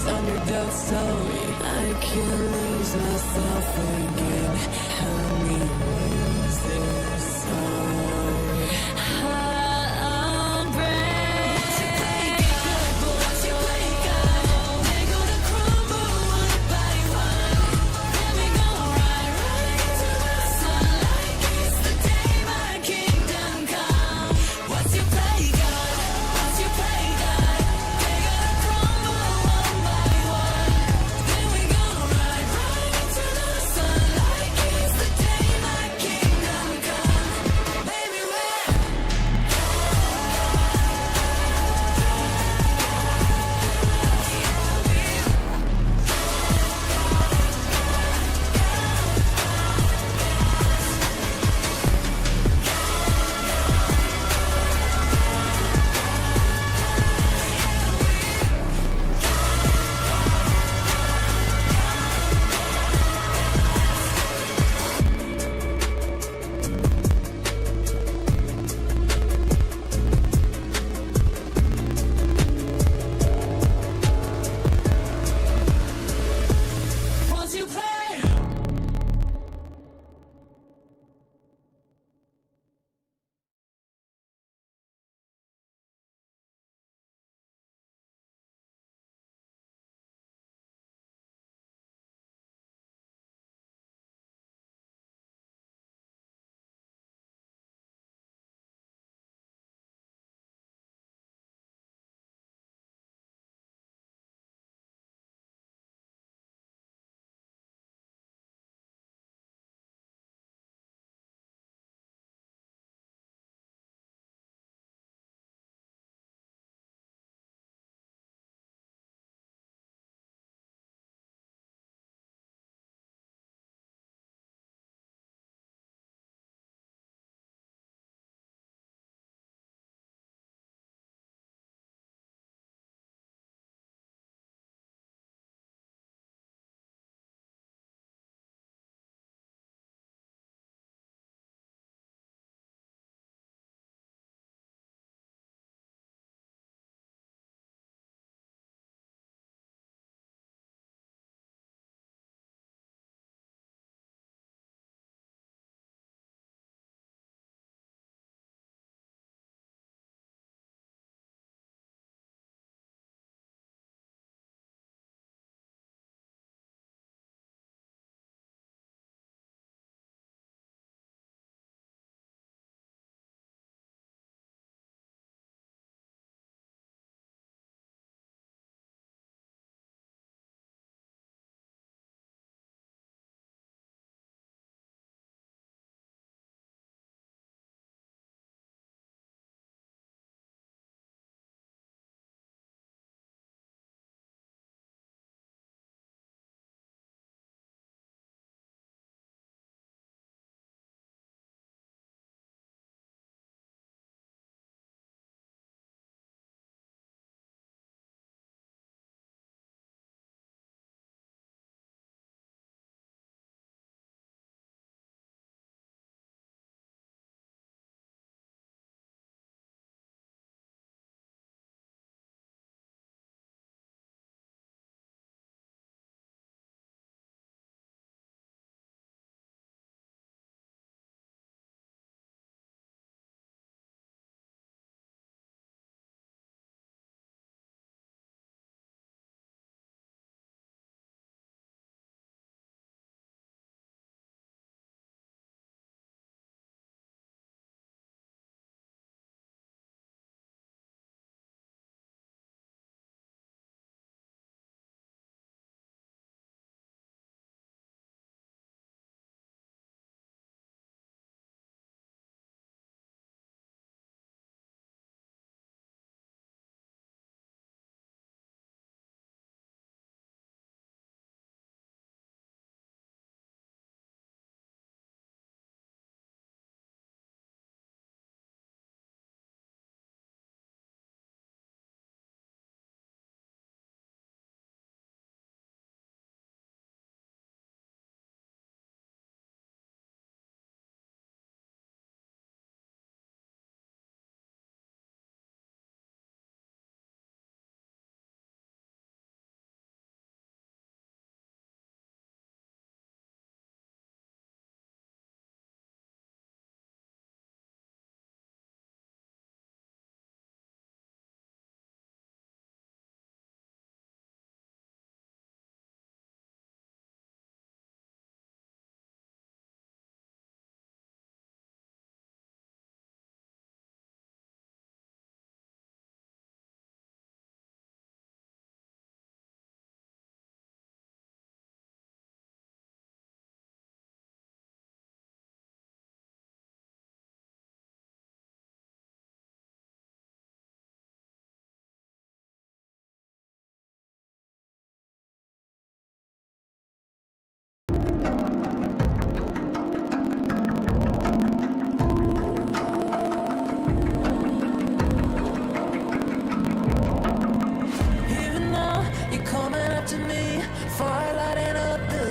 underdog story. I can't lose myself again. Help me lose this story. I'm brave. But what's your wake up? They're gonna crumble one by one. Then we go right into the sun like it's the day my kingdom come. What's your play, God? What's your play, God? They're gonna crumble one by one. Then we go right into the sun like it's the day my kingdom come.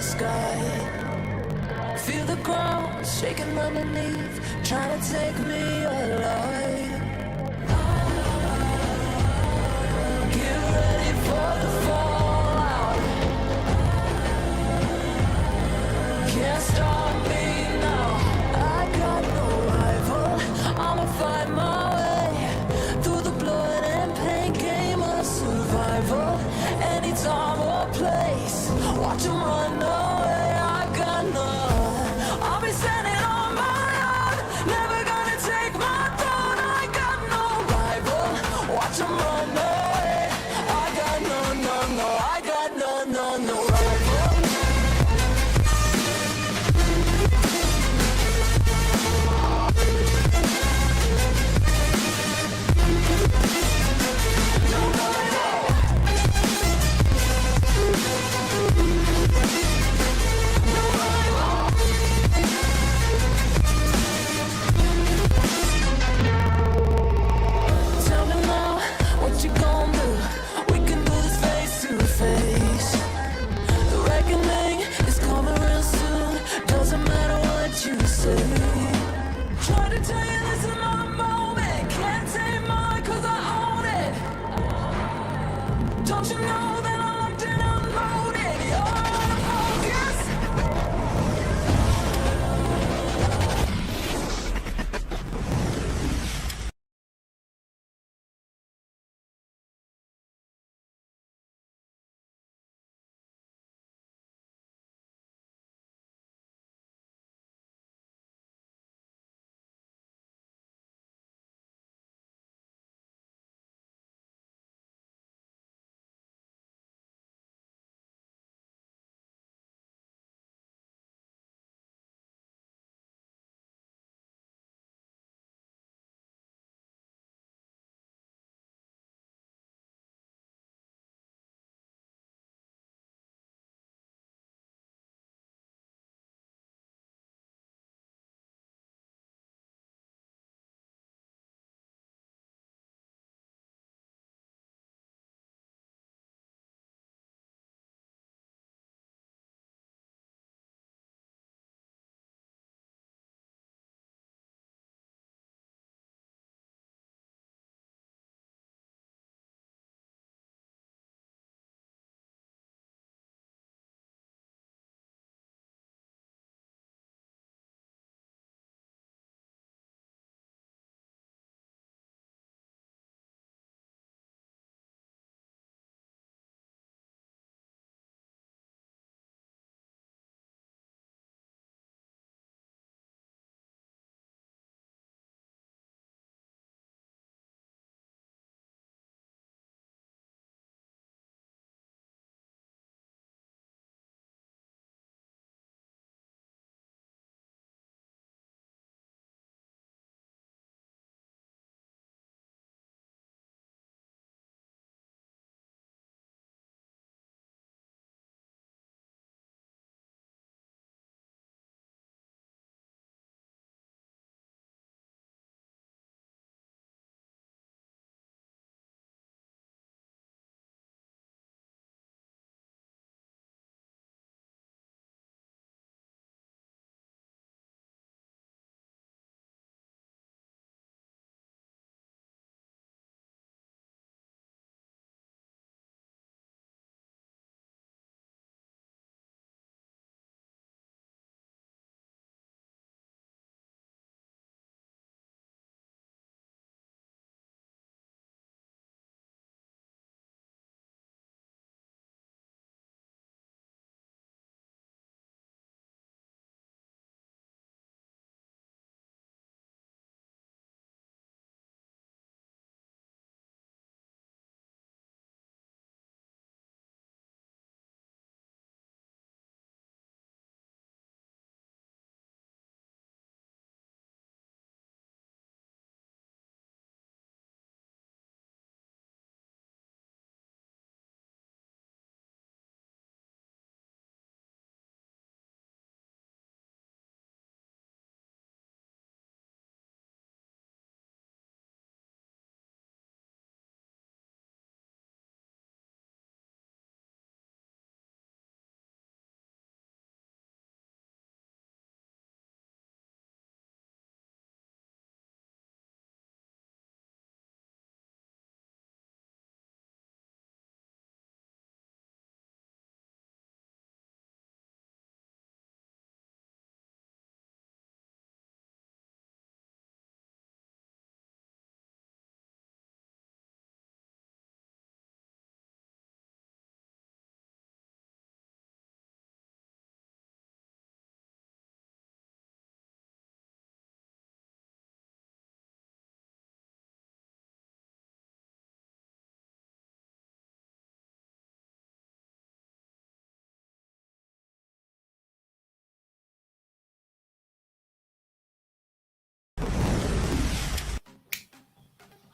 sky. Feel the ground shaking underneath, trying to take me alive. Get ready for the fallout. Can't stop me now. I got no rival. I'ma find my way through the blood and pain. Game of survival. Any time or place, watch 'em run away. I got none. I'll be standing on my own, never gonna take my throne. I got no rival. Watch 'em run away. I got no, I got no rival.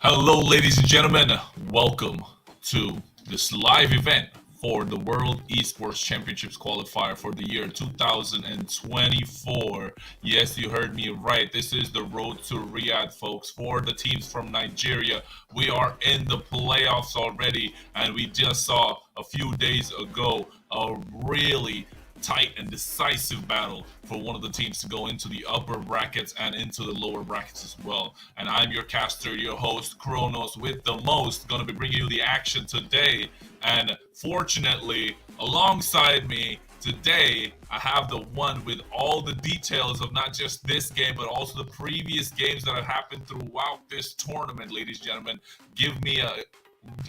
Hello, ladies and gentlemen. Welcome to this live event for the World Esports Championships qualifier for the year 2024. Yes, you heard me right. This is the road to Riyadh, folks. For the teams from Nigeria, we are in the playoffs already, and we just saw a few days ago a really tight and decisive battle for one of the teams to go into the upper brackets and into the lower brackets as well. And I'm your caster, your host, Kronos, with the most, going to be bringing you the action today. And fortunately, alongside me today, I have the one with all the details of not just this game, but also the previous games that have happened throughout this tournament, ladies and gentlemen.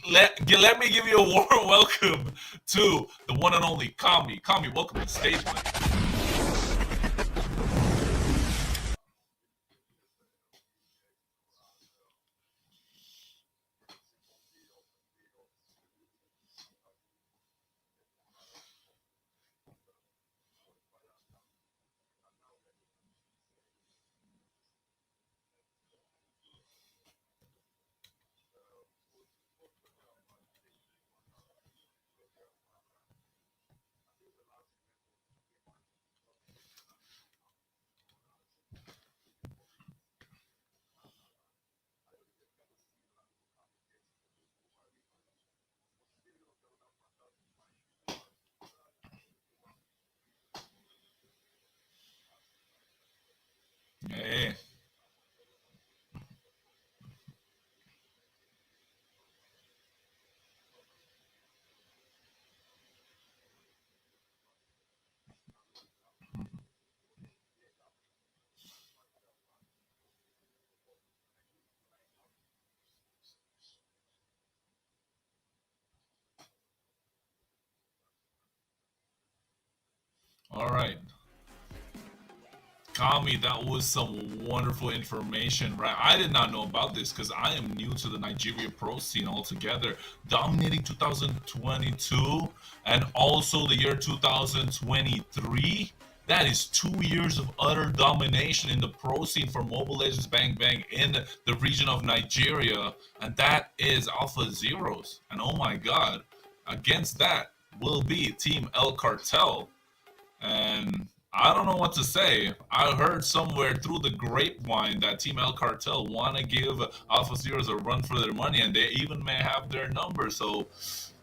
Let me give you a warm welcome to the one and only Kami. Kami, welcome to the stage, man. Hey. All right. Kami, that was some wonderful information, right? I did not know about this because I am new to the Nigeria pro scene altogether. Dominating 2022 and also the year 2023. That is 2 years of utter domination in the pro scene for Mobile Legends Bang Bang in the region of Nigeria. And that is Alpha Zeros. And oh my god, against that will be Team El Cartel. And I don't know what to say. I heard somewhere through the grapevine that Team El Cartel want to give Alpha Zeros a run for their money, and they even may have their number. So,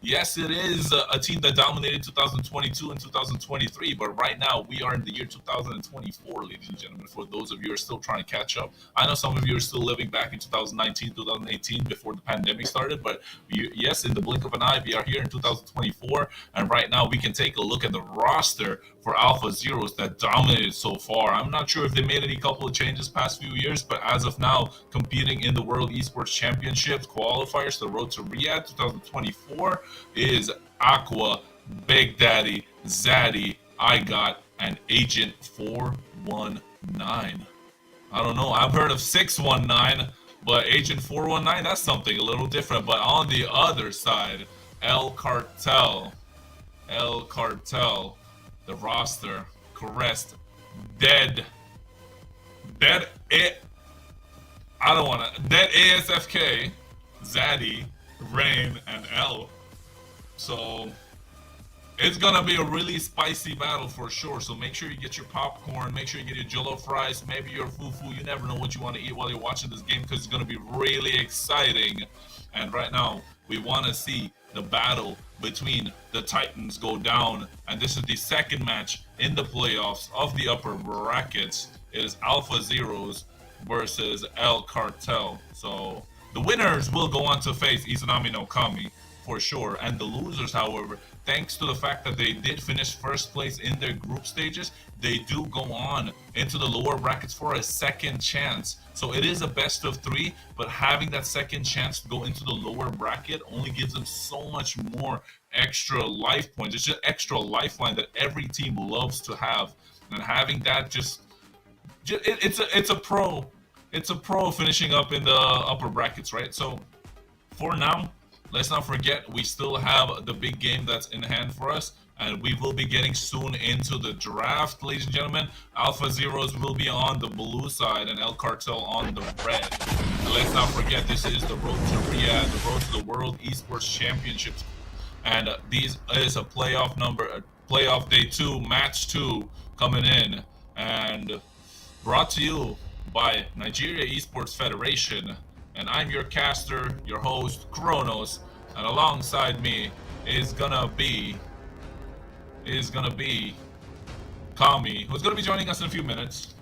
yes, it is a team that dominated 2022 and 2023, but right now we are in the year 2024, ladies and gentlemen, for those of you who are still trying to catch up. I know some of you are still living back in 2019, 2018 before the pandemic started, but yes, in the blink of an eye, we are here in 2024, and right now we can take a look at the roster for Alpha Zeros that dominated so far. I'm not sure if they made any couple of changes past few years, but as of now, competing in the World Esports Championships qualifiers, the road to Riyadh 2024, is Aqua, Big Daddy, Zaddy, I Got, and Agent 419. I don't know. I've heard of 619, but Agent 419, that's something a little different. But on the other side, El Cartel. El Cartel. The roster. Caressed. Dead. Dead. I don't want to. Dead ASFK. Zaddy. Rain. And L. So it's gonna be a really spicy battle for sure. So make sure you get your popcorn, make sure you get your jollof rice, maybe your fufu. You never know what you want to eat while you're watching this game because it's gonna be really exciting. And right now, we want to see the battle between the Titans go down. And this is the second match in the playoffs of the upper brackets. It is Alpha Zeros versus El Cartel. So the winners will go on to face Izanami no Kami for sure. And the losers, however, thanks to the fact that they did finish first place in their group stages, they do go on into the lower brackets for a second chance. So it is a best of three, but having that second chance to go into the lower bracket only gives them so much more extra life points. It's just extra lifeline that every team loves to have. And having that it's a pro. It's a pro finishing up in the upper brackets, right? So for now, let's not forget, we still have the big game that's in hand for us. and we will be getting soon into the draft, ladies and gentlemen. Alpha Zeros will be on the blue side and El Cartel on the red. And let's not forget, this is the road to Riyadh, the road to the World Esports Championship, and these is a playoff day 2, match 2 coming in, and brought to you by Nigeria Esports Federation. And I'm your caster, your host, Kronos, and alongside me is gonna be Kami, who's gonna be joining us in a few minutes.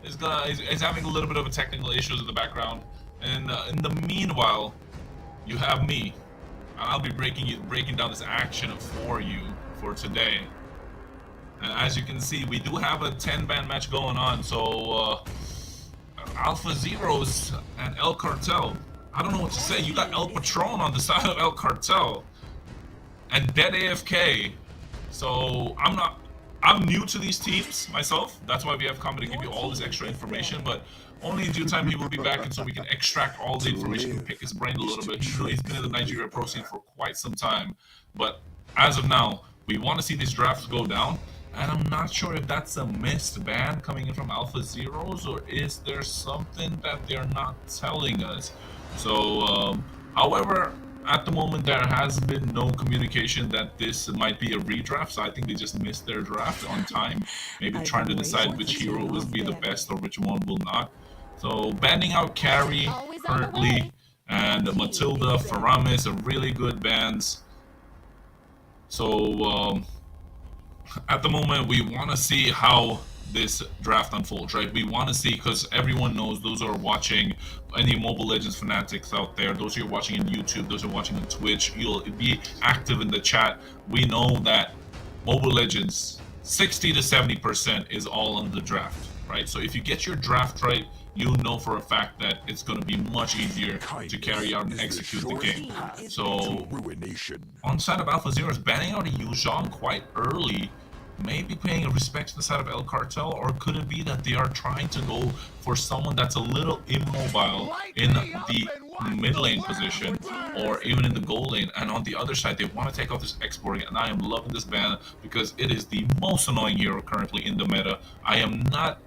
Is having a little bit of a technical issues in the background, and in the meanwhile, you have me, and I'll be breaking down this action for you for today. And as you can see, we do have a 10-man match going on, so Alpha Zeros and El Cartel. I don't know what to say. You got El Patron on the side of El Cartel and Dead AFK. So I'm new to these teams myself. That's why we have come to give you all this extra information, but only in due time he will be back, and so we can extract all the information and pick his brain a little bit. He's been in the Nigeria pro scene for quite some time, but as of now, we want to see these drafts go down, and I'm not sure if that's a missed ban coming in from Alpha Zeros, or is there something that they're not telling us. So, however, at the moment, there has been no communication that this might be a redraft, so I think they just missed their draft on time. Maybe trying to decide which hero will be the best or which one will not. So, banning out Carrie currently, and Matilda, Faramis are really good bans. So, at the moment, we want to see how this draft unfolds, right? We want to see, because everyone knows, those who are watching, any Mobile Legends fanatics out there, those who are watching on YouTube, those who are watching on Twitch, you'll be active in the chat. We know that Mobile Legends, 60 to 70% is all on the draft, right? So if you get your draft right, you know for a fact that it's going to be much easier to carry out and execute the game. So on the side of Alpha Zeros, banning out a Yuzhong quite early, maybe paying respect to the side of El Cartel, or could it be that they are trying to go for someone that's a little immobile in the mid lane position, or even in the gold lane, and on the other side they want to take out this exporting, and I am loving this ban because it is the most annoying hero currently in the meta. I am not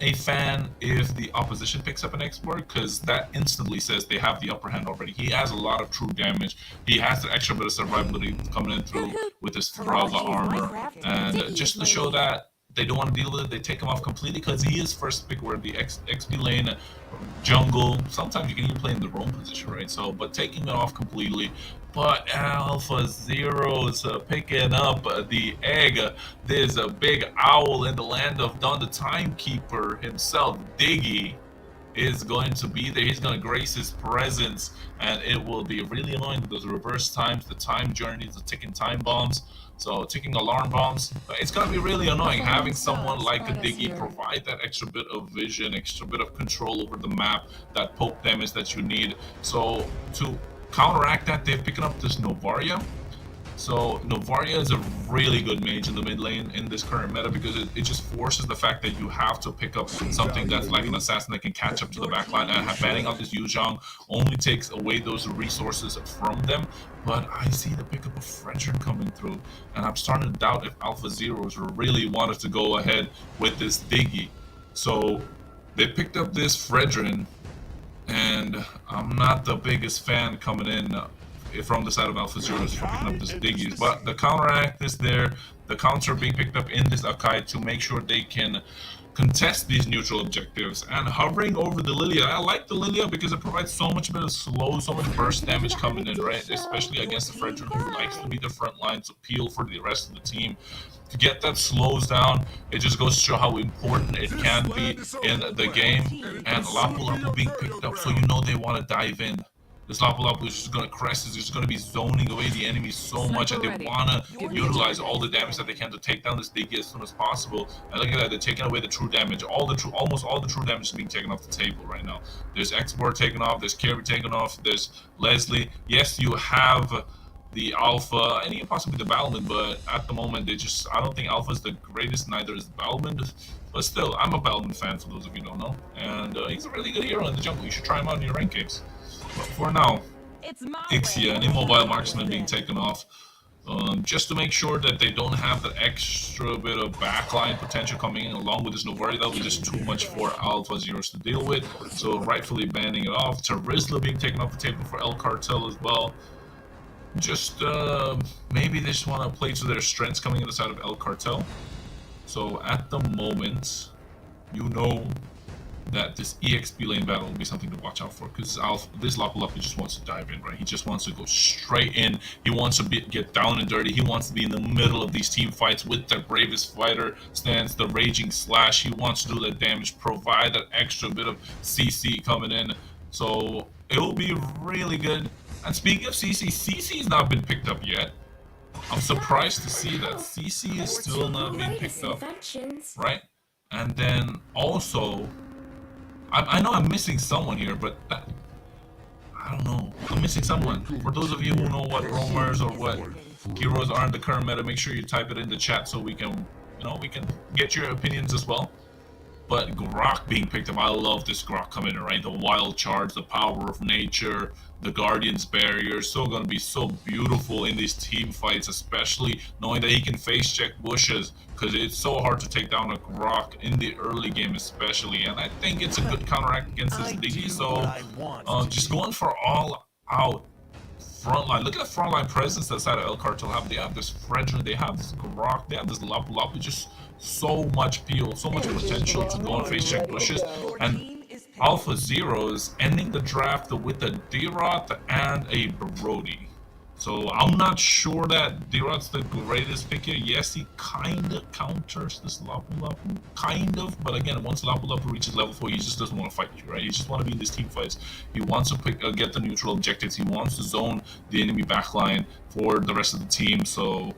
a fan if the opposition picks up an export, because that instantly says they have the upper hand already. He has a lot of true damage. He has the extra bit of survivability coming in through with his Frava armor, and just to show that they don't want to deal with it, they take him off completely, because he is first pick where the XP lane, jungle, sometimes you can even play in the roam position, right? So, but taking it off completely. But Alpha Zeros picking up the egg. There's a big owl in the land of Dawn, the timekeeper himself, Diggy, is going to be there. He's going to grace his presence, and it will be really annoying with those reverse times, the time journeys, the ticking time bombs, so ticking alarm bombs. It's going to be really annoying having someone like a Diggy provide that extra bit of vision, extra bit of control over the map, that poke damage that you need. So to counteract that, they're picking up this Novaria. So Novaria is a really good mage in the mid lane in this current meta, because it just forces the fact that you have to pick up something that's like an assassin that can catch up to the backline, and banning out this Yuzhong only takes away those resources from them. But I see the pickup of Fredrin coming through, and I'm starting to doubt if Alpha Zeros really wanted to go ahead with this Diggy. So they picked up this Fredrin, and I'm not the biggest fan coming in from the side of Alpha Zeros for picking up this Diggies, but the counteract is there. The counter being picked up in this Akai to make sure they can contest these neutral objectives, and hovering over the Lilia. I like the Lilia because it provides so much bit of slow, so much burst damage coming in, right? Especially against the Fredrin, who likes to be the front line to peel for the rest of the team. To get that slows down, it just goes to show how important it can be in the game. And Lapu Lapu being picked up, so you know they want to dive in. This Lapu Lapu is just going to crest, is just going to be zoning away the enemy so much, and they want to utilize all the damage that they can to take down this Diggy as soon as possible. And look at that, they're taking away the true damage. Almost all the true damage is being taken off the table right now. There's Export taken off, there's Carry taken off, there's Leslie. Yes, you have the Alpha, and even possibly the Balmond, but at the moment, I don't think Alpha is the greatest, neither is Balmond. But still, I'm a Balmond fan, for those of you who don't know. And he's a really good hero in the jungle. You should try him out in your rank games. But for now, Ixia, an immobile marksman being taken off. just to make sure that they don't have the extra bit of backline potential coming in along with this Novari. That'll be just too much for Alpha Zeros to deal with. So rightfully banning it off. Tarizla being taken off the table for El Cartel as well. Just maybe they just want to play to their strengths coming in the side of El Cartel. So at the moment, you know that this EXP lane battle will be something to watch out for, because this Lapu Lapu just wants to dive in, right? He just wants to go straight in. He wants to get down and dirty. He wants to be in the middle of these team fights with the bravest fighter stance, the raging slash. He wants to do the damage, provide that extra bit of CC coming in. So it will be really good. And speaking of CC has not been picked up yet. I'm surprised to see that CC is still not being picked up, right? And then also, I know I'm missing someone here, but I don't know. I'm missing someone. For those of you who know what roamers or what heroes are in the current meta, make sure you type it in the chat so we can, we can get your opinions as well. But Grok being picked up, I love this Grok coming in, right? The wild charge, the power of nature, the Guardian's barrier, so going to be so beautiful in these team fights, especially knowing that he can face check bushes, because it's so hard to take down a Grok in the early game especially, and I think it's a good counteract against this Diggy. So just going for all out frontline. Look at the frontline presence that side of El Cartel have. They have this Fredrin, they have this Grok, they have this Lapu Lapu, just so much peel, so much potential to go and face check bushes. And Alpha Zeros ending the draft with a D-Rot and a Brody. So I'm not sure that D-Rot's the greatest pick here. Yes, he kind of counters this Lapu Lapu, kind of. But again, once Lapu Lapu reaches level 4, he just doesn't want to fight you, right? He just want to be in these team fights. He wants to get the neutral objectives. He wants to zone the enemy backline for the rest of the team. So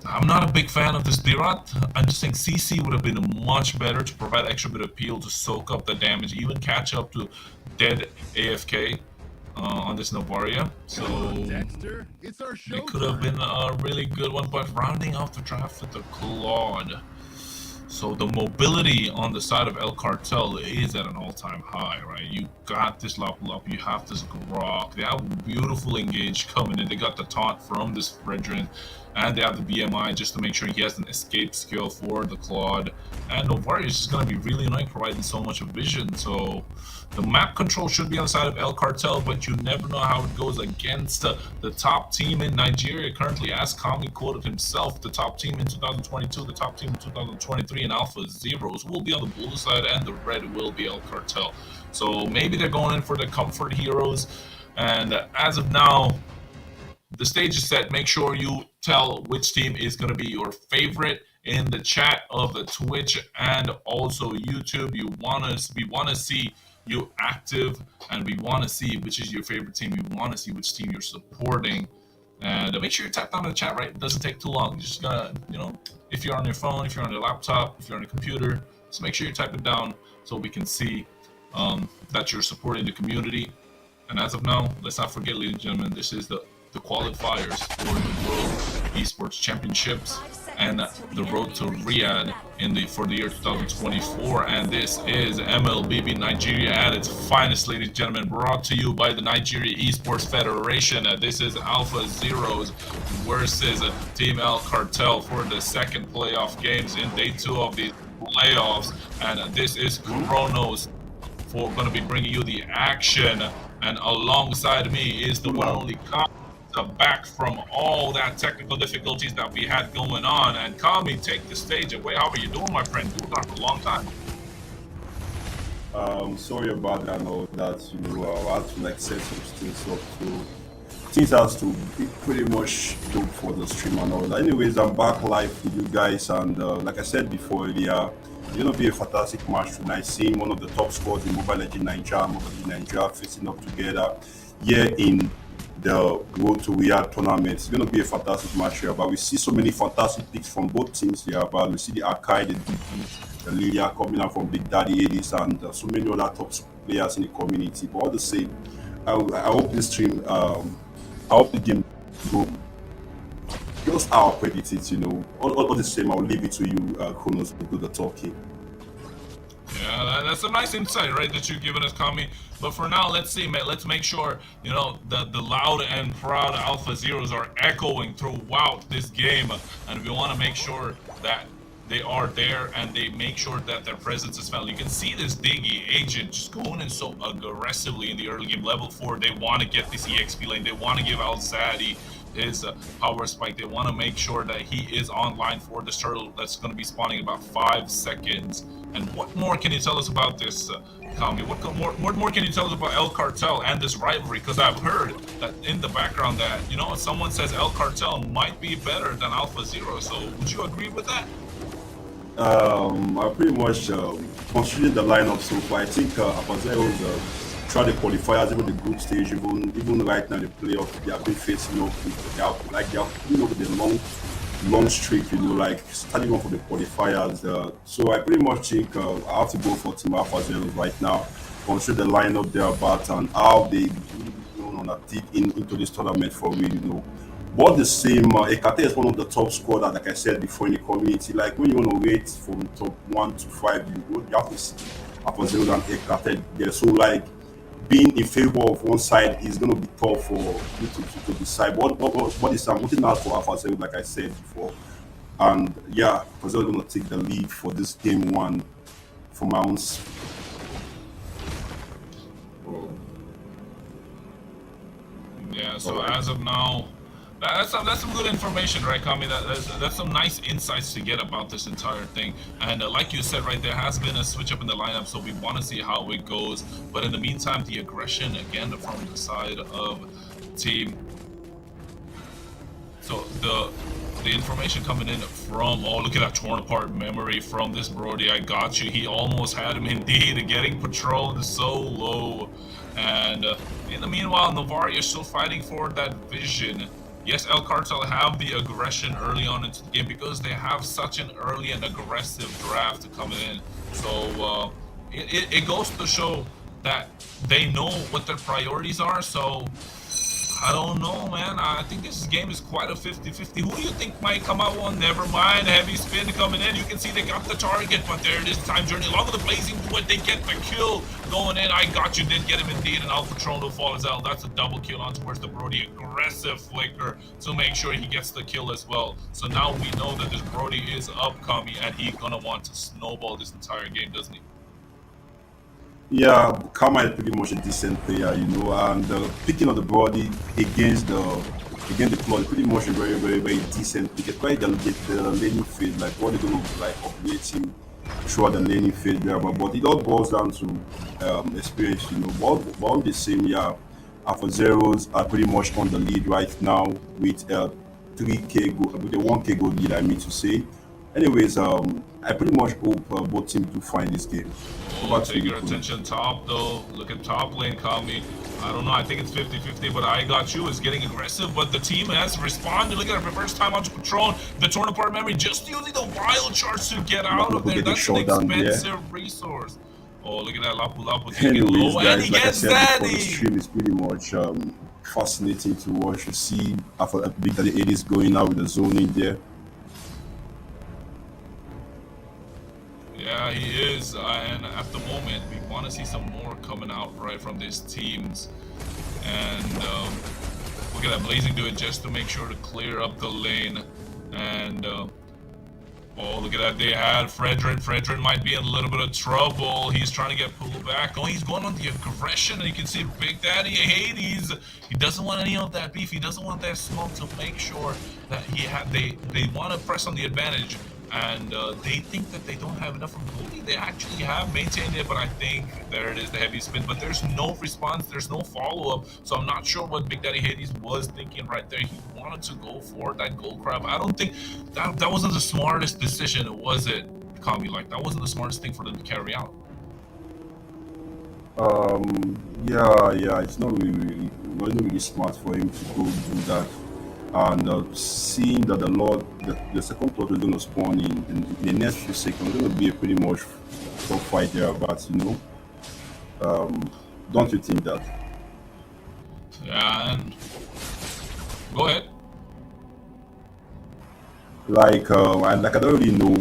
I'm not a big fan of this D-Rot. I'm just saying CC would have been much better to provide extra bit of appeal to soak up the damage, even catch up to dead AFK on this Novaria. So it could have been a really good one, but rounding off the draft with the Claude. So the mobility on the side of El Cartel is at an all-time high, right? You got this Lapu Lapu, you have this Grok, they have beautiful engage coming in, they got the taunt from this Fredrin, and they have the BMI just to make sure he has an escape skill for the Claude. And Novaria is just going to be really annoying, providing so much of vision. So the map control should be on the side of El Cartel, but you never know how it goes against the top team in Nigeria currently, as Kami quoted himself, the top team in 2022, the top team in 2023, and Alpha Zeros will be on the blue side, and the red will be El Cartel. So maybe they're going in for the comfort heroes. And as of now, the stage is set. Make sure you tell which team is going to be your favorite in the chat of the Twitch and also YouTube. We want to see you active, and we want to see which is your favorite team. We want to see which team you're supporting, and make sure you type down in the chat, right? It doesn't take too long. You're just gonna, if you're on your phone, if you're on your laptop, if you're on a computer, just make sure you type it down so we can see that you're supporting the community. And as of now, let's not forget, ladies and gentlemen, this is the qualifiers for the World Esports Championships and the road to Riyadh for the year 2024. And this is MLBB Nigeria at its finest, ladies and gentlemen, brought to you by the Nigeria Esports Federation. This is Alpha Zeros versus Team El Cartel for the second playoff games in day 2 of these playoffs. And this is Kronos going to be bringing you the action. And alongside me is the one and only back from all that technical difficulties that we had going on. And Kami, take the stage away. How are you doing, my friend? You've been for a long time. Sorry about that. I know that I had to set some things up. So things has to be pretty much good for the stream and all that. Anyways, I'm back live with you guys, and like I said before, it's gonna be a fantastic match tonight. Seeing one of the top scorers in Mobile Legends Nigeria facing up together here in the Road to Riyadh tournament. It's going to be a fantastic match here, but we see so many fantastic picks from both teams here. But we see the Akai, the DP, the Lilia coming out from Big Daddy Edis, and so many other top players in the community. But all the same, I hope this stream, I hope the game go just how I predict it. All the same, I'll leave it to you, Kronos, to do the talking. Yeah, that's a nice insight, right, that you've given us, Kami. But for now, let's see, man. Let's make sure, the loud and proud Alpha Zeros are echoing throughout this game. And we want to make sure that they are there and they make sure that their presence is felt. You can see this Diggy agent just going in so aggressively in the early game. Level 4, they want to get this EXP lane. They want to give Al-Zadi his power spike. They want to make sure that he is online for this turtle that's going to be spawning in about 5 seconds. And what more can you tell us about this, Kami? What more can you tell us about El Cartel and this rivalry? Because I've heard that in the background that, someone says El Cartel might be better than Alpha Zero. So would you agree with that? I pretty much considering the lineup so far. I think Alpha Zeros throughout the qualifiers, even the group stage, even right now the playoff, they have been facing up with the long streak, like starting off for the qualifiers. So I pretty much think I have to go for Team Alpha Zeros right now. Consider the lineup they're about and how they deep into this tournament for me. But the same, Ekate is one of the top squad, like I said before, in the community. Like when you want to rate from top 1 to 5, you have to see Alpha Zeros and Ekate there. So like being in favor of one side is going to be tough for you to decide. What is I'm looking out for Alpha Zeros, like I said before. And yeah, Alpha Zeros is going to take the lead for this game 1 for my own. Yeah, so as of now, that's some good information, right, Kami? That's some nice insights to get about this entire thing. And like you said, right, there has been a switch up in the lineup, so we want to see how it goes. But in the meantime, the aggression again from the side of team. So the information coming in from, look at that torn apart memory from this Brody. I got you. He almost had him indeed, getting patrolled so low. And in the meanwhile, Navarre is still fighting for that vision. Yes, El Cartel have the aggression early on into the game because they have such an early and aggressive draft coming in. So it goes to show that they know what their priorities are. So I don't know, man. I think this game is quite a 50-50. Who do you think might come out one? Never mind. Heavy spin coming in. You can see they got the target, but there it is. Time Journey along with the Blazing Wood. They get the kill going in. I got you. Did get him indeed. And Alpha Trono falls out. That's a double kill on towards the Brody. Aggressive flicker to make sure he gets the kill as well. So now we know that this Brody is upcoming and he's going to want to snowball this entire game, doesn't he? Yeah, Kama is pretty much a decent player, and picking on the body against the Claw, pretty much a very, very, very decent pick. Quite the laning phase, like what they're going to operate him throughout the laning phase there, but it all boils down to experience, But all the same, yeah, Alpha Zeros are pretty much on the lead right now with 3K goal, with a 1K goal lead, I mean to say. Anyways, I pretty much hope both teams do find this game. Take your attention top, though. Look at top lane, Kami. I don't know. I think it's 50-50, but I got you is getting aggressive, but the team has responded. Look at it. Reverse time onto Patron. The torn apart memory just using the wild charge to get out of there. That's an expensive resource. Oh, look at that. Lapu Lapu taking low, and he gets Daddy. The stream is pretty much fascinating to watch. You see after Big Daddy 80s going out with the zoning there. Yeah, he is, and at the moment, we want to see some more coming out right from these teams. And look at that, Blazing do it just to make sure to clear up the lane. And oh, look at that, they had Fredrin. Fredrin might be in a little bit of trouble. He's trying to get pulled back. Oh, he's going on the aggression, and you can see Big Daddy Hades. He doesn't want any of that beef. He doesn't want that smoke to make sure that they want to press on the advantage. And they think that they don't have enough of Goldie. They actually have maintained it, but I think there it is, the heavy spin. But there's no response, there's no follow-up. So I'm not sure what Big Daddy Hades was thinking right there. He wanted to go for that gold crab. I don't think that wasn't the smartest decision, was it, Kami? Like, that wasn't the smartest thing for them to carry out. Yeah, it's not really smart for him to go do that. And seeing that the second plot is going to spawn in the next few seconds, it's going to be a pretty much tough fight there. But don't you think that? Yeah, and go ahead. like I don't really know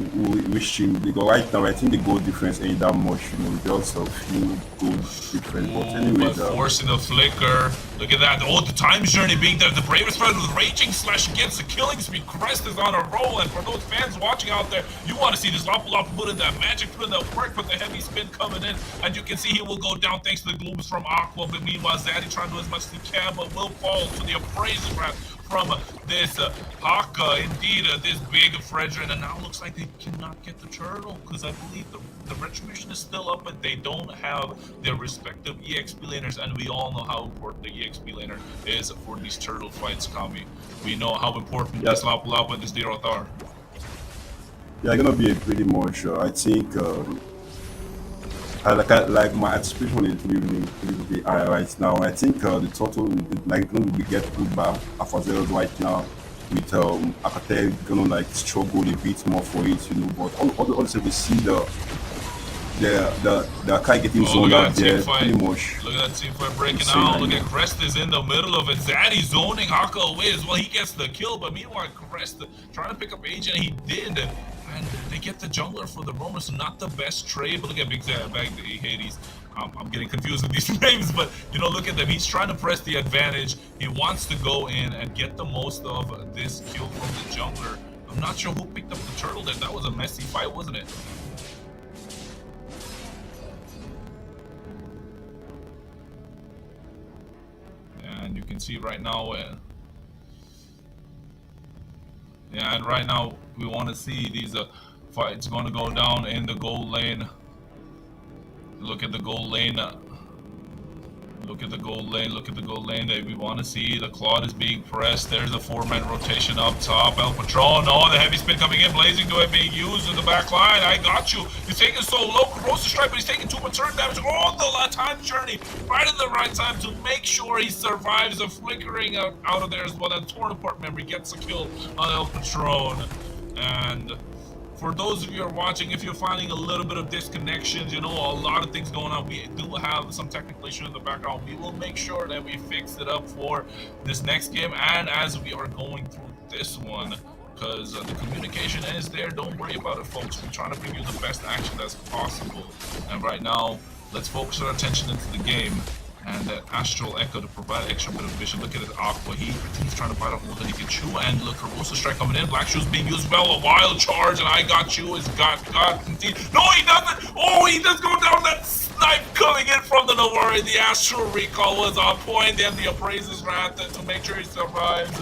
which team because right now I think the goal difference ain't that much, just a few goal difference. But Ooh, but anyways, forcing the flicker. Look at that. Oh, the time journey being there. The bravest friend with raging slash against the killing spree. Crest is on a roll, and for those fans watching out there, you want to see this Lapu Lapu put in that magic, put in that work, but the heavy spin coming in, and you can see he will go down thanks to the globes from Aqua. But meanwhile, Zaddy trying to do as much as he can, but will fall to the appraisal grab from this Haka, indeed, this big Fredrin, and now looks like they cannot get the turtle, because I believe the retribution is still up, but they don't have their respective EXP laners, and we all know how important the EXP laner is for these turtle fights, Kami. We know how important this Lapu Lapu and this Diroth are. yeah, gonna be a pretty much. I think like my anticipation is really high right now. I think the total is like going to get put by Alpha Zeros right now. With Cartel gonna like struggle a bit more for it, But also we see the guy getting zoned out there pretty much. Look at that team fight breaking out. Look at Crest is in the middle of it. Zaddy zoning Haka away as well. He gets the kill, but meanwhile Crest trying to pick up Agent. He did. And they get the jungler for the Roman, so not the best trade. But look at Big Zad back to Hades. I'm getting confused with these names, but look at them. He's trying to press the advantage. He wants to go in and get the most of this kill from the jungler. I'm not sure who picked up the turtle there. That was a messy fight, wasn't it? And you can see right now yeah, and right now we want to see these fights going to go down in the gold lane. Look at the gold lane. Look at the gold lane. Look at the gold lane that we want to see. The Claude is being pressed. There's the 4-man rotation up top. El Patron. Oh, the heavy spin coming in. Blazing to it being used in the back line. I got you. He's taking so low. Corrosive strike, but he's taking too much turn damage all the time journey. Right in the right time to make sure he survives the flickering out of there as well. That torn apart memory gets a kill on El Patron. And for those of you who are watching, if you're finding a little bit of disconnections, a lot of things going on, we do have some technical issues in the background. We will make sure that we fix it up for this next game and as we are going through this one, because the communication is there. Don't worry about it, folks. We're trying to bring you the best action that's possible. And right now, let's focus our attention into the game. And that Astral Echo to provide extra bit of vision. Look at it, Aqua. He's trying to bite off more than he can chew. And look, Corrosive Strike coming in. Black Shoes being used well. A wild charge, and I got you. Is got. No, he doesn't. Oh, he does go down. That snipe coming in from the Nowari. The Astral Recall was on point. And the Appraiser's Wrath to make sure he survives.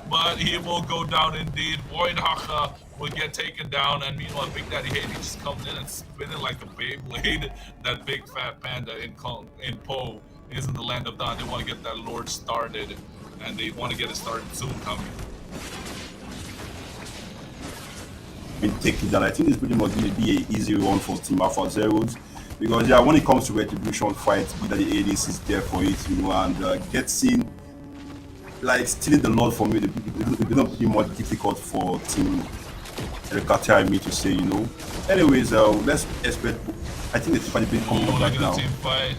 But he will go down indeed. Void Haka will get taken down, and meanwhile Big Daddy Hades just coming in and spinning like a Beyblade. That big fat panda in Poe is in the land of Dawn. They want to get that Lord started, and they want to get it started soon coming. Taking that, I think it's pretty much going to be an easy one for Team Alpha Zeros, because when it comes to retribution fights, Big Daddy Hades is there for it, and getting like stealing the Lord from you, it's not pretty much difficult for Team Cartel, I mean to say, Anyways, let's expect. I think the team is coming up right now. Team fight.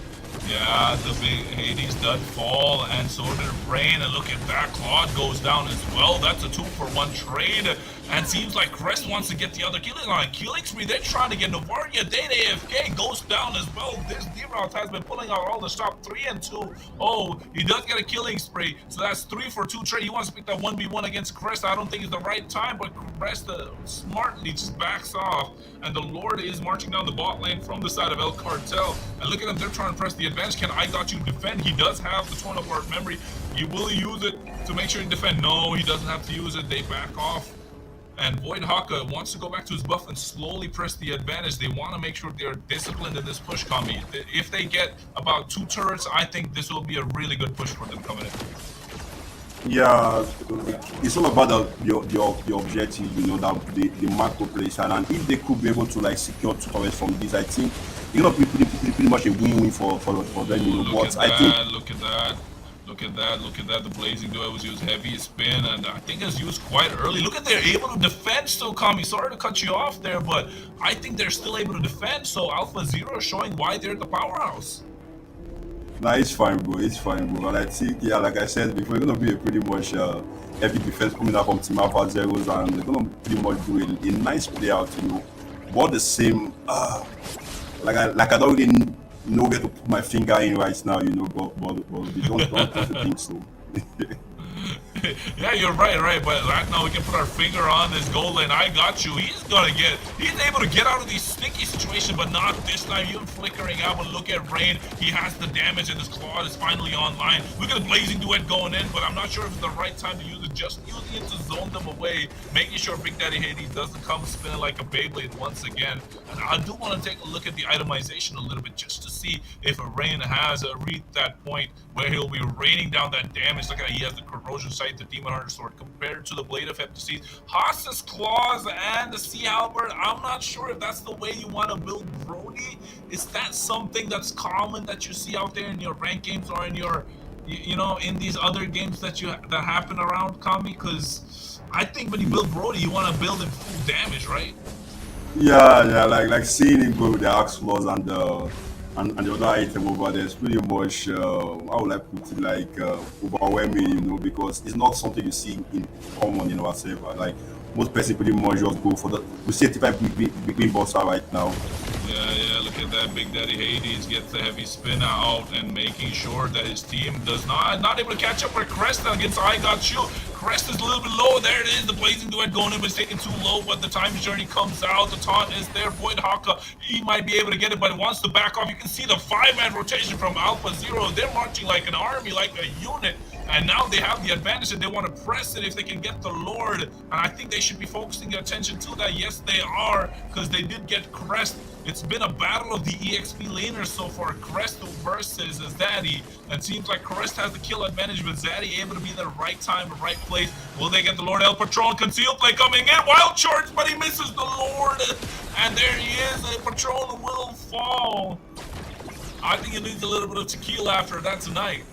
Yeah, the big Hades does fall, and so did Brain, and look at that, Claude goes down as well. That's a 2-for-1 trade, and seems like Crest wants to get the other killing on. Killing spree, they're trying to get Novaria. Data AFK goes down as well. This Diroth has been pulling out all the shots, 3 and 2. Oh, he does get a killing spree, so that's 3-for-2 trade. He wants to pick that 1v1 against Crest. I don't think it's the right time, but Crest smartly just backs off, and the Lord is marching down the bot lane from the side of El Cartel. And look at them, they're trying to press the advantage. Can I got you defend? He does have the torn apart memory. He will use it to make sure he defend. No, he doesn't have to use it. They back off. And Void Haka wants to go back to his buff and slowly press the advantage. They want to make sure they're disciplined in this push coming. If they get about 2 turrets, I think this will be a really good push for them coming in. Yeah, it's all about the objective, that the macro place, and if they could be able to like secure 2 turrets from this, I think it's gonna be pretty much a win-win for them, But I think look at that. Look at that. The Blazing Duel was used heavy spin, and I think it's used quite early. Look at they're able to defend still, Kami. Sorry to cut you off there, but I think they're still able to defend. So Alpha Zero is showing why they're the powerhouse. Nah, it's fine, bro. It's fine, bro. And I think, yeah, like I said before, it's gonna be a pretty much heavy defense coming up from Team Alpha Zeros, and they're gonna pretty much do a nice play out, But the same, I don't really know where to put my finger in right now, but they don't think so. Yeah, you're right. But right now we can put our finger on this goal line. I got you. He's able to get out of these sticky situations, but not this time. Even flickering out. But look at Rain. He has the damage, and his claw is finally online. Look at the blazing duet going in, but I'm not sure if it's the right time to use it. Just using it to zone them away, making sure Big Daddy Hades doesn't come spinning like a Beyblade once again. And I do want to take a look at the itemization a little bit just to see if Rain has reached that point where he'll be raining down that damage. Look at he has the corrosion sight, the Demon Hunter sword compared to the Blade of Heptases, Haas's claws, and the Sea Halberd. I'm not sure if that's the way you want to build Brody. Is that something that's common that you see out there in your ranked games or in your, in these other games that happen around Kami? Because I think when you build Brody, you want to build him full damage, right? Yeah, like seeing him go with the axe claws and the other item over there is pretty much how would I put it, like overwhelming, because it's not something you see in common in our server. Like most person pretty much just go for the we see 85 big boss right now. Yeah, look at that. Big Daddy Hades gets the heavy spin out and making sure that his team does not able to catch up with Crest against I Got You. Crest is a little bit low. There it is. The blazing duet going in, but it's taking too low. But the time journey comes out. The taunt is there. Void Haka, he might be able to get it, but it wants to back off. You can see the 5-man rotation from Alpha Zero. They're marching like an army, like a unit. And now they have the advantage and they want to press it if they can get the Lord. And I think they should be focusing their attention to that. Yes, they are, because they did get Crest. It's been a battle of the EXP laners so far. Crest versus Zaddy. And it seems like Crest has the kill advantage, but Zaddy able to be in the right time, the right place. Will they get the Lord? El Patron, concealed play coming in. Wild charge, but he misses the Lord. And there he is. El Patron will fall. I think he needs a little bit of tequila after that tonight.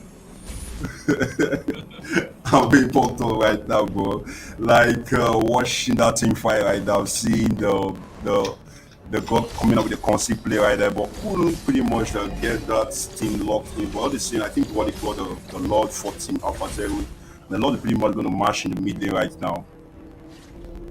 I'm being pumped on right now, bro. Like watching that team fight right now, seeing the god coming up with a conceit play right there, but couldn't pretty much get that team locked in. But all the same, I think what they call the Lord for Team Alpha Zero, the Lord is pretty much going to march in the mid lane right now.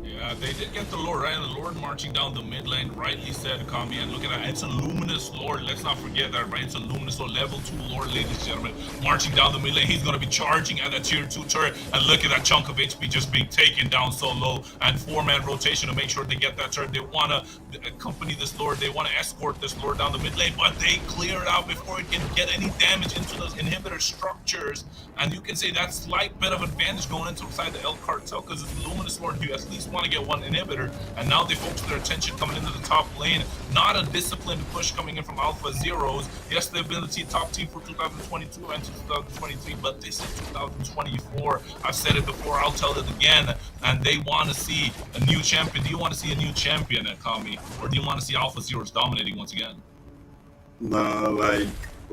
Yeah, they did get the Lord, right? And the Lord marching down the mid lane, rightly said, Kami. And look at that, it's a Luminous Lord. Let's not forget that, right? It's a Luminous Lord, level 2 Lord, ladies and gentlemen. Marching down the mid lane, he's going to be charging at that tier 2 turret. And look at that chunk of HP just being taken down so low. And 4-man rotation to make sure they get that turret. They want to accompany this Lord. They want to escort this Lord down the mid lane, but they clear it out before it can get any damage into those inhibitor structures. And you can say that slight bit of advantage going inside the El Cartel, because it's Luminous Lord. You at least want to get one inhibitor, and now they focus their attention coming into the top lane. Not a disciplined push coming in from Alpha Zeros. Yes, they've been the top team for 2022 and 2023, but this is 2024. I've said it before, I'll tell it again, and they want to see a new champion. Do you want to see a new champion at Kami, or do you want to see Alpha Zeros dominating once again?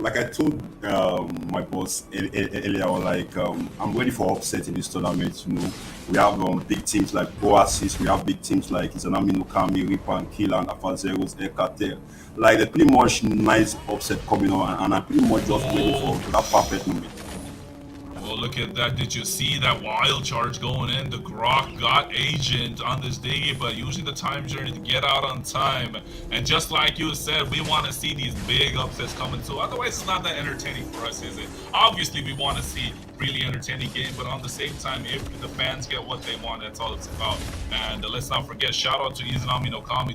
Like I told my boss earlier, I'm ready for upset in this tournament. We have big teams like Oasis, we have big teams like Izanami no Kami, Reaper and Killer, and Alpha Zeros, Cartel. Like they're pretty much nice upset coming on, and I'm pretty much just waiting for that perfect moment. Well, look at that. Did you see that wild charge going in? The Grok got Agent on this diggy, but using the time journey to get out on time. And just like you said, we want to see these big upsets coming too. Otherwise, it's not that entertaining for us, is it? Obviously, we want to see really entertaining game, but on the same time, if the fans get what they want, that's all it's about. And let's not forget, shout out to Izanami no Kami.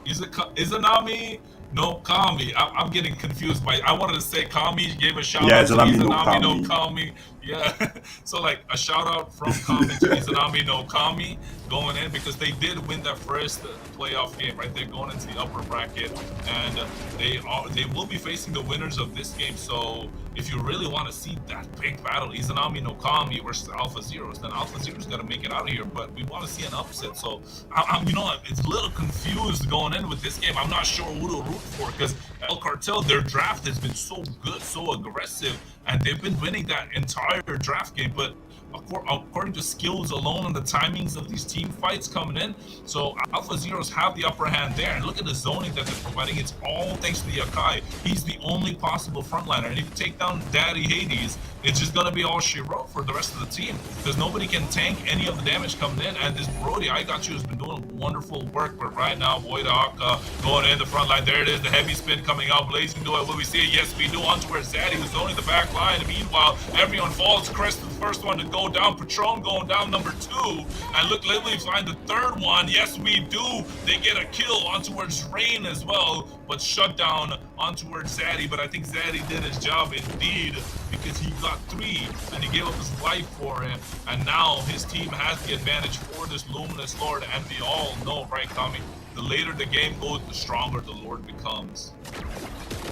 Izanami no Kami. I'm getting confused by. I wanted to say Kami gave a shout out to Izanami no Kami. Yeah, so like a shout out from Kami to Izanami no Kami going in, because they did win that first playoff game, right? They're going into the upper bracket, and they will be facing the winners of this game. So if you really want to see that big battle, Izanami no Kami versus Alpha Zeros, then Alpha Zeros got to make it out of here. But we want to see an upset, so I'm it's a little confused going in with this game. I'm not sure who to root for, because El Cartel, their draft has been so good, so aggressive, and they've been winning that entire draft game. But according to skills alone and the timings of these team fights coming in. So Alpha Zeros have the upper hand there. And look at the zoning that they're providing. It's all thanks to the Akai. He's the only possible frontliner. And if you take down Daddy Hades, it's just going to be all she wrote for the rest of the team, because nobody can tank any of the damage coming in. And this Brody, I Got You, has been doing wonderful work. But right now, Void Hawk going in the front line. There it is, the heavy spin coming out. Blazing do it. Will we see it? Yes, we do. On to where Zaddy was zoning the back line. And meanwhile, everyone falls. Crest is the first one to go down. Patron going down number 2. And look, Lily find the third one. Yes, we do. They get a kill on towards Rain as well. But shut down on towards Zaddy. But I think Zaddy did his job indeed, because he got 3 and he gave up his life for him. And now his team has the advantage for this Luminous Lord. And we all know, right, Kami? The later the game goes, the stronger the Lord becomes.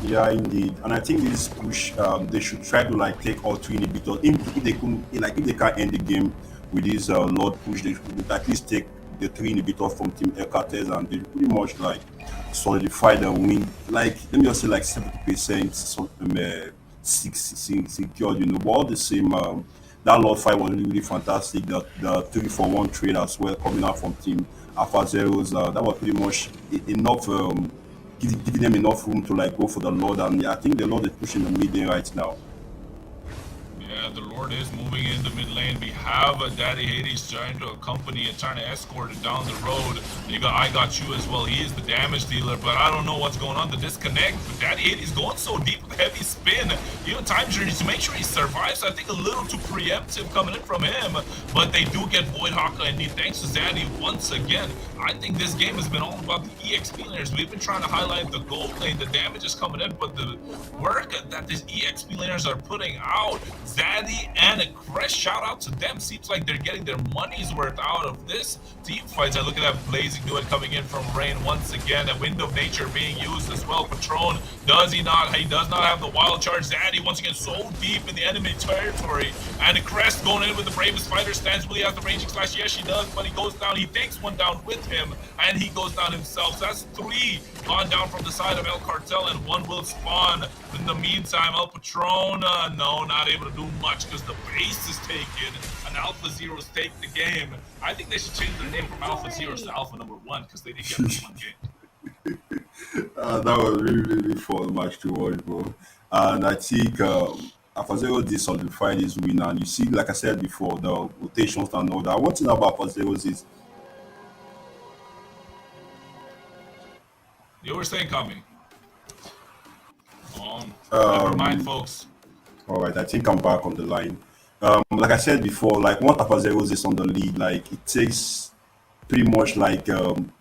Yeah, indeed. And I think this push, they should try to like take all 3 inhibitors. If they couldn't, like if they can't end the game with this Lord push, they should at least take the 3 inhibitors from Team Cartel, and they pretty much like solidify the win. Like let me just say like 70% secured, you know. But all the same, that Lord fight was really fantastic. The 3-for-1 trade as well coming out from Team Alpha Zeros, that was pretty much enough. Giving them enough room to like go for the Lord, and yeah, I think the Lord is pushing the mid lane right now. Yeah, the Lord is moving in the mid lane. We have a Daddy Hades trying to accompany and trying to escort it down the road. You got I Got You as well. He is the damage dealer, but I don't know what's going on. The disconnect. But Daddy Hades going so deep with heavy spin. Even time journeys to make sure he survives. I think a little too preemptive coming in from him, but they do get Void Hawk indeed. Thanks to Zaddy once again. I think this game has been all about the EXP laners. We've been trying to highlight the gold lane. The damage is coming in, but the work that these EXP laners are putting out, Zaddy and Crest, shout out to them. Seems like they're getting their money's worth out of this team fights. I look at that Blazing Duet coming in from Rain once again. A Wind of Nature being used as well. Patron, does he not? He does not have the wild charge. Zaddy once again so deep in the enemy territory. And Crest going in with the bravest fighter stance. Will he have the ranging slash? Yes, he does, but he goes down. He takes one down with him, and he goes down himself. So that's 3 gone down from the side of El Cartel, and 1 will spawn. In the meantime, El Patron, no, not able to do much because the base is taken, and Alpha Zeros take the game. I think they should change their name from Alpha Zeros to Alpha number 1, because they didn't get this one game. That was really fun match to watch, bro. And I think Alpha Zero did solidify this win, and you see, like I said before, the rotations and all that. One thing about Alpha Zeros is You were saying coming. Never mind, folks. all right, I think I'm back on the line. Like I said before, like once Alpha Zeros is on the lead, like it takes pretty much like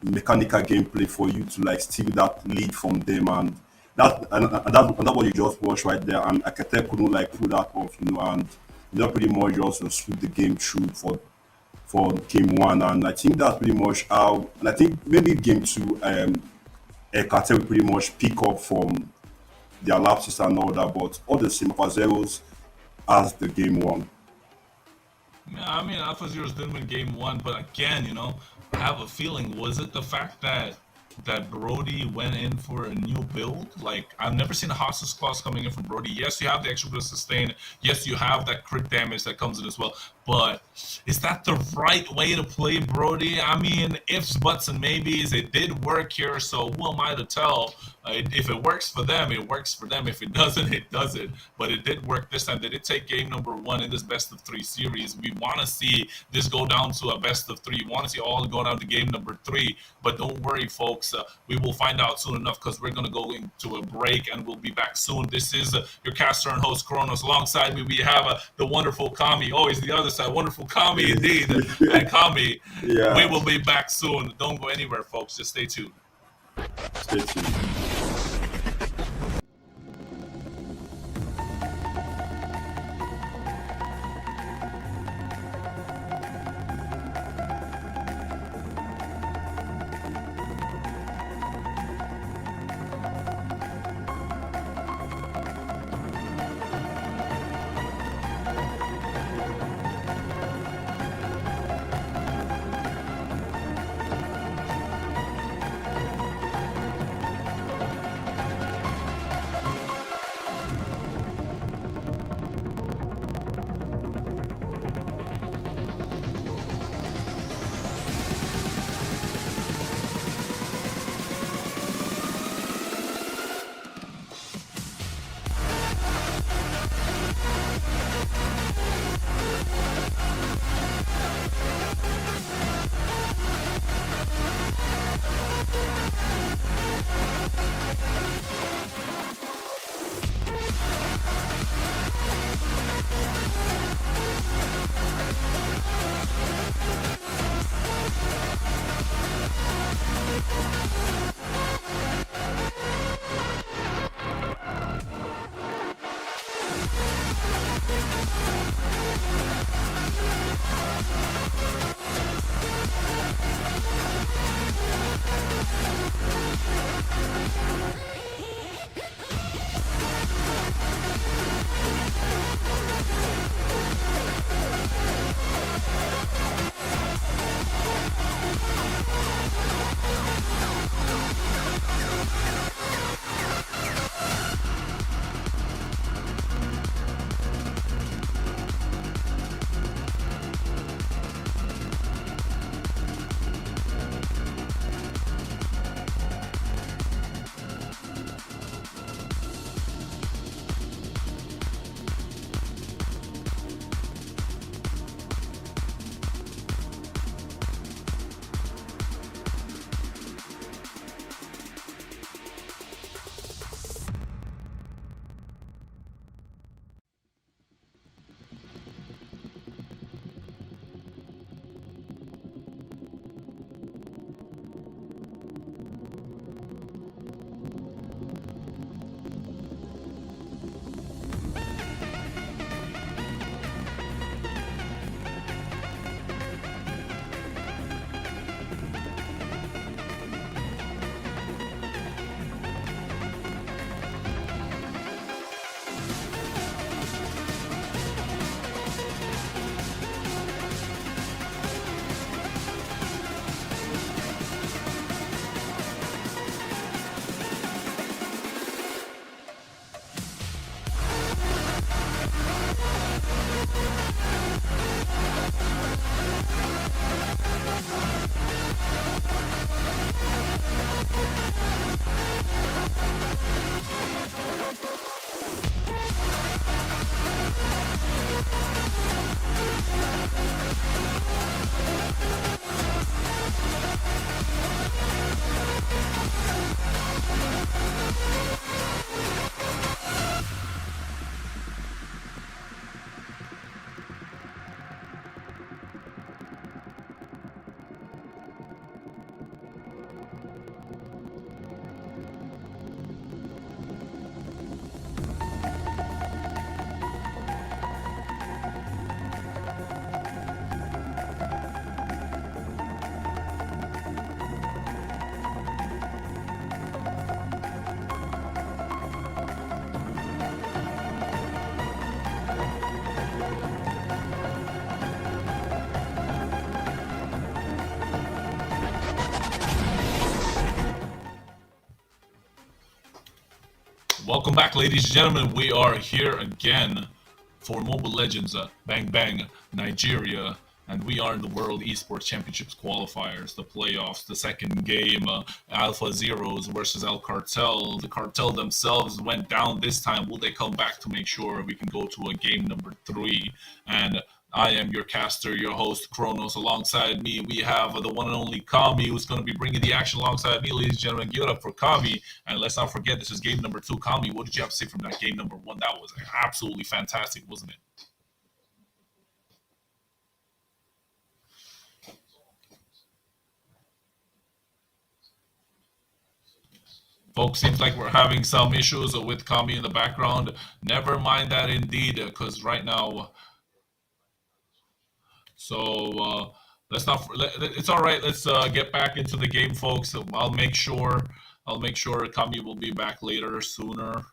mechanical gameplay for you to like steal that lead from them, and that's what you just watched right there. And Cartel couldn't like pull that off, you know, and they pretty much just sweep the game through for game 1, and I think that's pretty much how. And I think maybe game 2, Cartel will pretty much pick up from their lapses and all that, but all the same Alpha Zeros as the game 1. Yeah, I mean, Alpha Zeros didn't win game 1, but again, you know, I have a feeling, was it the fact that Brody went in for a new build? Like, I've never seen a hostage clause coming in from Brody. Yes, you have the extra bit of sustain. Yes, you have that crit damage that comes in as well. But is that the right way to play Brody? I mean, ifs, buts, and maybes. It did work here, so who am I to tell? If it works for them, it works for them. If it doesn't, it doesn't. But it did work this time. They did take game number 1 in this best of 3 series. We want to see this go down to a best of 3. We want to see all go down to game number 3. But don't worry, folks. We will find out soon enough, because we're going to go into a break, and we'll be back soon. This is your caster and host, Kronos. Alongside me, we have the wonderful Kami. Oh, he's the other side. Wonderful Kami, indeed. And Kami, Yeah. we will be back soon. Don't go anywhere, folks. Just stay tuned. Stay tuned. Welcome back, ladies and gentlemen. We are here again for Mobile Legends Bang Bang Nigeria, and we are in the World Esports Championships qualifiers, the playoffs, the second game, Alpha Zeros versus El Cartel. The Cartel themselves went down this time. Will they come back to make sure we can go to a game number 3? And I am your caster, your host, Kronos. Alongside me, we have the one and only Kami, who's going to be bringing the action alongside me, ladies and gentlemen. Give it up for Kami. And let's not forget, this is game number 2. Kami, what did you have to say from that game number 1? That was absolutely fantastic, wasn't it? Folks, seems like we're having some issues with Kami in the background. Never mind that indeed, because right now... So let's not. It's all right. Let's get back into the game, folks. I'll make sure Kami will be back later, sooner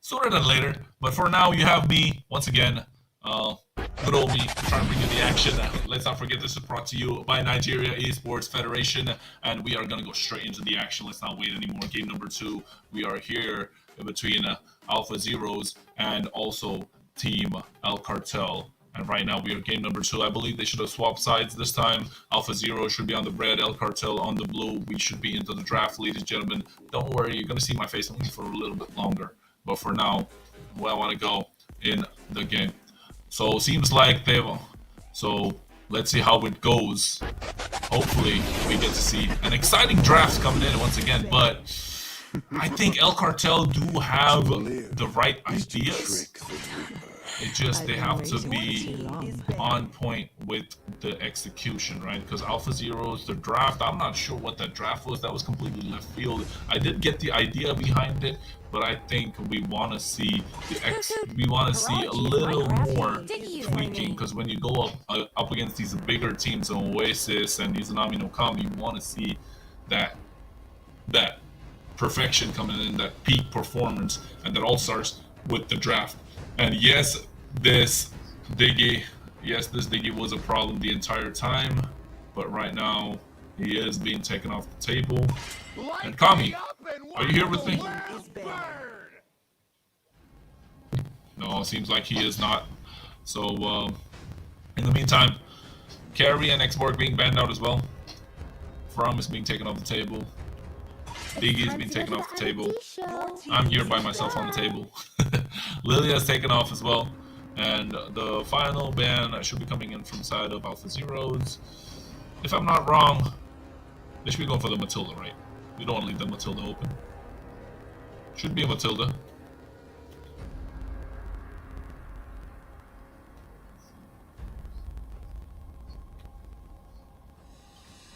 than later. But for now, you have me once again. Good old me trying to bring you the action. Let's not forget, this is brought to you by Nigeria Esports Federation, and we are gonna go straight into the action. Let's not wait anymore. Game number 2. We are here in between Alpha Zeros and also Team El Cartel. And right now we are game number 2. I believe they should have swapped sides this time. Alpha Zero should be on the red, El Cartel on the blue. We should be into the draft, ladies and gentlemen. Don't worry, you're going to see my face only for a little bit longer. But for now, I want to go in the game. So seems like they've... So let's see how it goes. Hopefully we get to see an exciting draft coming in once again. But I think El Cartel do have the right ideas. It's just they have to be on point with the execution, right? Because Alpha Zero's the draft, I'm not sure what that draft was. That was completely left field. I did get the idea behind it, but I think we want to see a little more tweaking. Because when you go up against these bigger teams, Oasis and Izanami no Kami, you want to see that perfection coming in, that peak performance, and that all starts with the draft. And yes, this Diggy was a problem the entire time, but right now he is being taken off the table. And Kami, are you here with me? No, it seems like he is not. So in the meantime, Carry and Xborg being banned out as well. From is being taken off the table. Diggy is being taken off the table. I'm here by myself on the table. Lilia is taken off as well. And the final ban should be coming in from the side of Alpha Zeros. If I'm not wrong, they should be going for the Matilda, right? We don't want to leave the Matilda open. Should be a Matilda.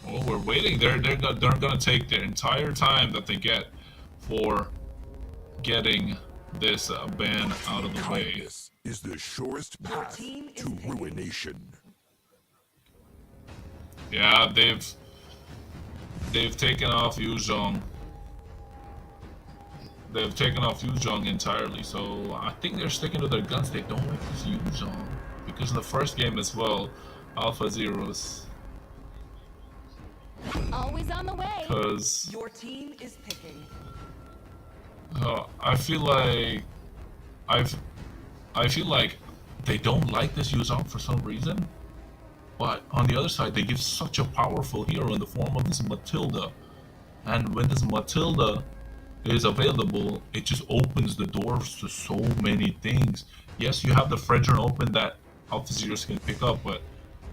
Well, we're waiting. They're gonna take their entire time that they get for getting this ban out of the way. Is the surest path to ruination. Yeah, they've taken off Yuzhong. They've taken off Yuzhong entirely, so I think they're sticking to their guns. They don't like this Yuzhong because in the first game as well, Alpha Zeros. Always on the way. Because your team is picking. I feel like they don't like this Yuzhong for some reason. But on the other side, they give such a powerful hero in the form of this Matilda. And when this Matilda is available, it just opens the doors to so many things. Yes, you have the Fredrin open that Alpha Zeros can pick up, but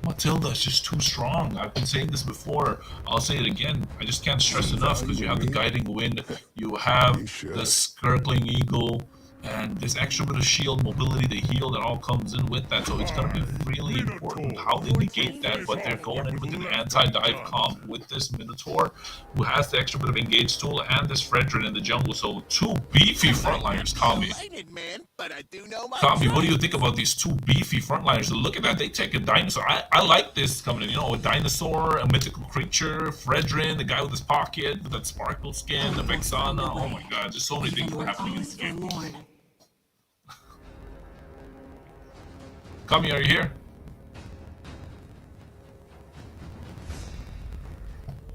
Matilda is just too strong. I've been saying this before. I'll say it again. I just can't stress enough because you have the Guiding Wind, you have the Skirkling Eagle, and this extra bit of shield, mobility, the heal that all comes in with that. So it's going to be really important how they negate that. But they're going in with an anti-dive comp with this Minotaur, who has the extra bit of engage tool, and this Fredrin in the jungle. So two beefy frontliners, Kami. Kami, what do you think about these two beefy frontliners? Look at that, they take a dinosaur. I like this coming in, you know, a dinosaur, a mythical creature, Fredrin, the guy with his pocket, with that sparkle skin, the Vexana. Oh my god, just so many things are happening in this game. Kami, are you here?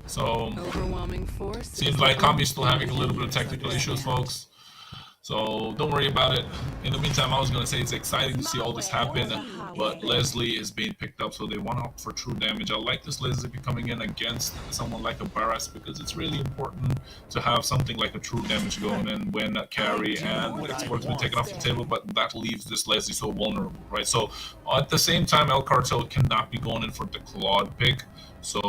So, Overwhelming force. seems like Kami's still having a little bit of technical issues, folks. So don't worry about it. In the meantime, I was going to say it's exciting to see all this happen, but Leslie is being picked up, so they want to opt for true damage. I like this Leslie coming in against someone like a Barras because it's really important to have something like a true damage going in when carry and export's been taken off the table, but that leaves this Leslie so vulnerable, right? So at the same time, El Cartel cannot be going in for the Claude pick. So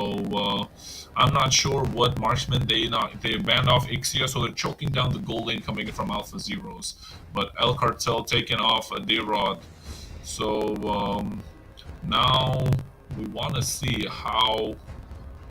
I'm not sure what marksman they banned off Ixia, so they're choking down the gold lane coming in from Alpha Zeros. But El Cartel taking off a D-Rod. So now we want to see how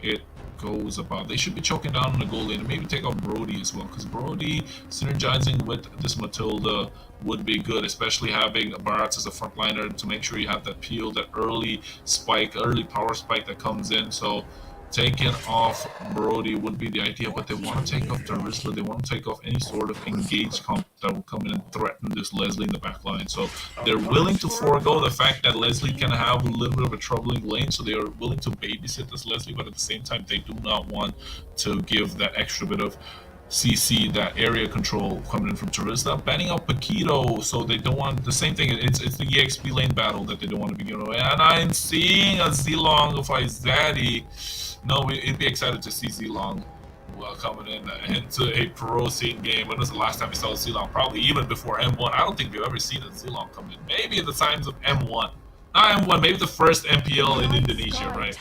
it goes about. They should be choking down on the gold lane and maybe take out Brody as well, because Brody synergizing with this Matilda would be good, especially having Barats as a frontliner to make sure you have that peel, that early spike, early power spike that comes in. So taking off Brody would be the idea, but they want to take off Tarisla. They want to take off any sort of engaged comp that will come in and threaten this Leslie in the back line. So they're willing to forego the fact that Leslie can have a little bit of a troubling lane, so they are willing to babysit this Leslie, but at the same time, they do not want to give that extra bit of CC, that area control coming in from Tarisla, banning out Paquito, so they don't want the same thing. It's the EXP lane battle that they don't want to be giving away. And I'm seeing a Zilong fight Zaddy. No, it'd be excited to see Zilong coming into a pro scene game. When was the last time we saw Zilong? Probably even before M1. I don't think we've ever seen a Zilong come in. Maybe at the times of M1. Not M1, maybe the first MPL in Indonesia, right?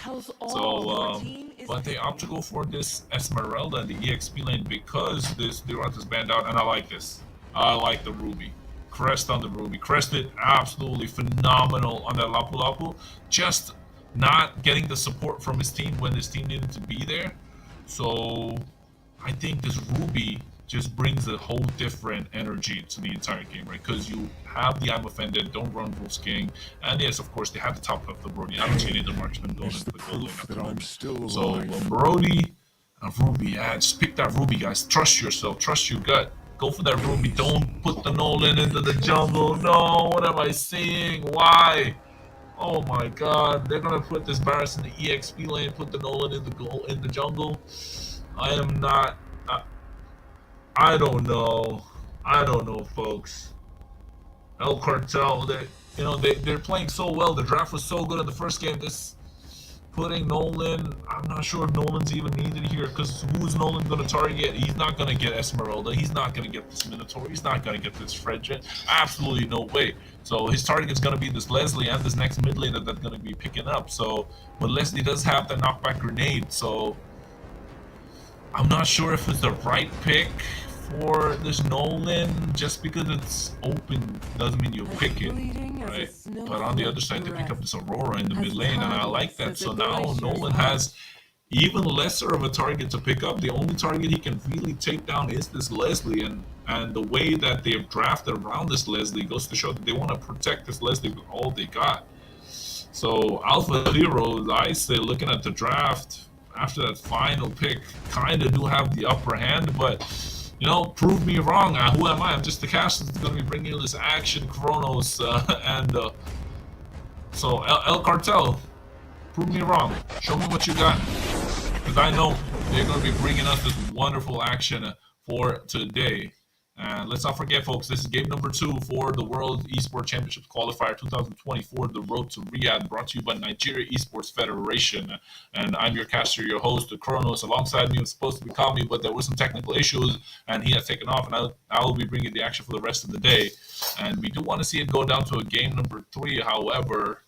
So, but they opt to go for this Esmeralda in the EXP lane because this Durant is banned out, and I like this. I like the Ruby. Crest on the Ruby. Crested absolutely phenomenal on that Lapu Lapu. Just not getting the support from his team when his team needed to be there. So I think this Ruby just brings a whole different energy to the entire game, right? Because you have the I'm offended, don't run Wolf's King, and yes, of course, they have the top of the Brody. I don't see any of the marksmen going into the gold lane at the moment. So Brody and Ruby, yeah, just pick that Ruby, guys. Trust yourself, trust your gut. Go for that Ruby. Don't put the Nolan into the jungle. No, what am I saying? Why? Oh my God, they're gonna put this Barras in the EXP lane, put the Nolan in the jungle. I am not. I don't know. I don't know, folks. El Cartel, they're playing so well. The draft was so good in the first game. This putting Nolan, I'm not sure if Nolan's even needed here, because who's Nolan going to target? He's not going to get Esmeralda. He's not going to get this Minotaur. He's not going to get this Fredjet. Absolutely no way. So his target is going to be this Leslie and this next mid laner that's going to be picking up. So, but Leslie does have the knockback grenade, so I'm not sure if it's the right pick for this Nolan. Just because it's open doesn't mean you'll pick it, right? But on the other side, they pick up this Aurora in the mid lane, and I like that. So now Nolan has even lesser of a target to pick up. The only target he can really take down is this Leslie, and the way that they've drafted around this Leslie goes to show that they want to protect this Leslie with all they got. So Alpha Heroes, I say, looking at the draft after that final pick, kind of do have the upper hand, but prove me wrong. Who am I? I'm just the caster that's going to be bringing you this action, Chronos, so El Cartel, prove me wrong. Show me what you got, because I know they're going to be bringing us this wonderful action for today. And let's not forget, folks, this is game number 2 for the World Esports Championship Qualifier 2024, the road to Riyadh, brought to you by Nigeria Esports Federation. And I'm your caster, your host, Kronos. Alongside me was supposed to be Kami, but there were some technical issues, and he has taken off, and I will be bringing the action for the rest of the day. And we do want to see it go down to a game number 3. However,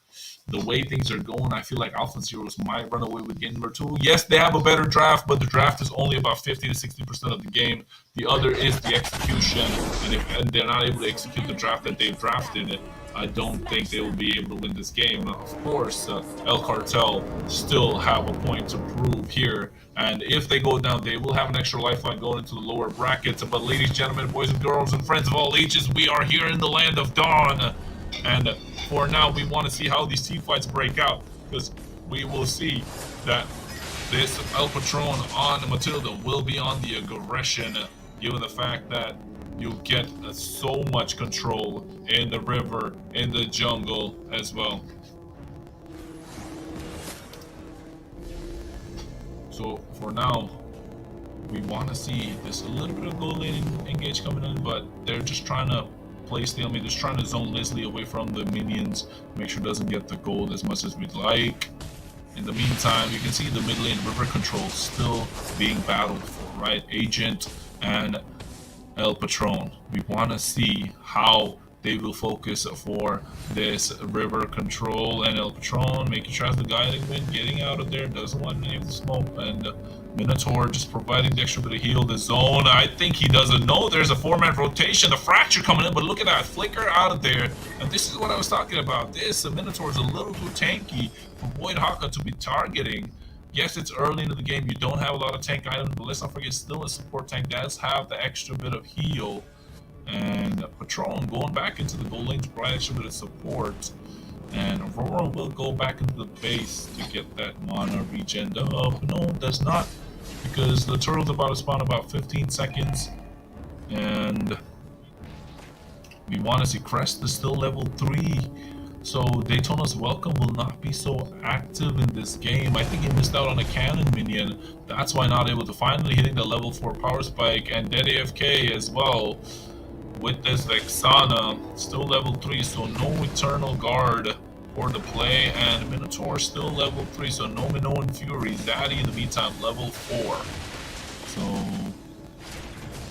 the way things are going, I feel like Alpha Zeros might run away with game number 2. Yes, they have a better draft, but the draft is only about 50 to 60% of the game. The other is the execution, and if they're not able to execute the draft that they've drafted, I don't think they will be able to win this game. Of course, El Cartel still have a point to prove here, and if they go down, they will have an extra lifeline going into the lower brackets. But ladies, gentlemen, boys and girls, and friends of all ages, we are here in the land of Dawn. And for now, we want to see how these team fights break out, because we will see that this El Patron on Matilda will be on the aggression, given the fact that you get so much control in the river, in the jungle as well. So for now, we want to see this a little bit of gold lane engage coming in, but they're just trying to play stalemate. They're just trying to zone Leslie away from the minions, make sure it doesn't get the gold as much as we'd like. In the meantime, you can see the mid lane river control still being battled for, right? Agent and El Patron. We want to see how they will focus for this river control, and El Patron making sure as the guiding wind getting out of there, doesn't want any of the smoke, and Minotaur just providing the extra bit of heal. The zone, I think he doesn't know there's a 4-man rotation, the fracture coming in, but look at that flicker out of there. And this is what I was talking about. The Minotaur is a little too tanky for Void Haka to be targeting. Yes, it's early into the game, you don't have a lot of tank items, but let's not forget, still a support tank does have the extra bit of heal. And Patron going back into the gold lane to provide extra bit of support. And Aurora will go back into the base to get that mana regen up. No, it does not, because the turtle's about to spawn about 15 seconds. And we want to see Crest is still level 3. So Daytona's Welcome will not be so active in this game. I think he missed out on a cannon minion. That's why not able to finally hitting the level 4 power spike, and dead AFK as well. With this Vexana, still level 3, so no Eternal Guard for the play, and Minotaur still level 3, so no Minoan Fury. Zaddy in the meantime, level 4. So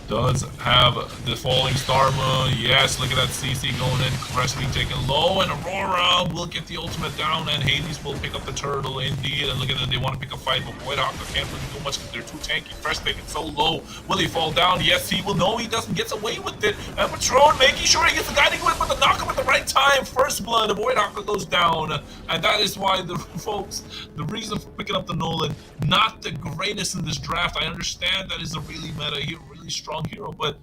does have the Falling Star Moon. Yes, look at that CC going in. Crest being taken low, and Aurora will get the ultimate down, and Hades will pick up the turtle indeed. And look at that, they want to pick a fight, but Void Haka can't really do much because they're too tanky. Crest taken so low. Will he fall down? Yes, he will. No, he doesn't. Gets away with it. And Patron making sure he gets the guiding whip with the knock him at the right time. First blood, Void Haka goes down. And that is why the folks, the reason for picking up the Nolan, not the greatest in this draft. I understand that is a really meta hero, strong hero, but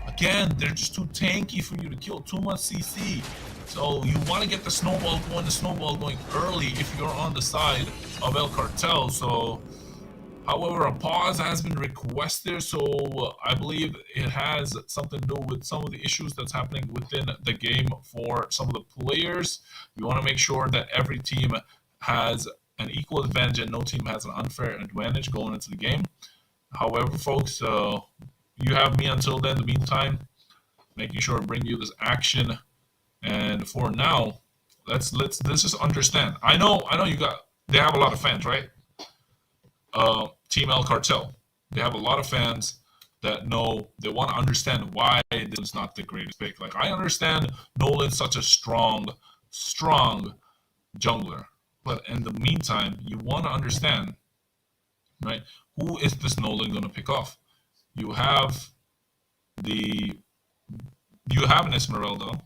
again, they're just too tanky for you to kill. Too much CC. So you want to get the snowball going early if you're on the side of El Cartel. So however, a pause has been requested, so I believe it has something to do with some of the issues that's happening within the game for some of the players. You want to make sure that every team has an equal advantage and no team has an unfair advantage going into the game. However, folks, you have me until then. In the meantime, making sure to bring you this action. And for now, let's just understand. I know they have a lot of fans, right? Team El Cartel. They have a lot of fans that know, they want to understand why this is not the greatest pick. Like, I understand Nolan's such a strong jungler, but in the meantime, you want to understand, right? Who is this Nolan going to pick off? You have an Esmeralda,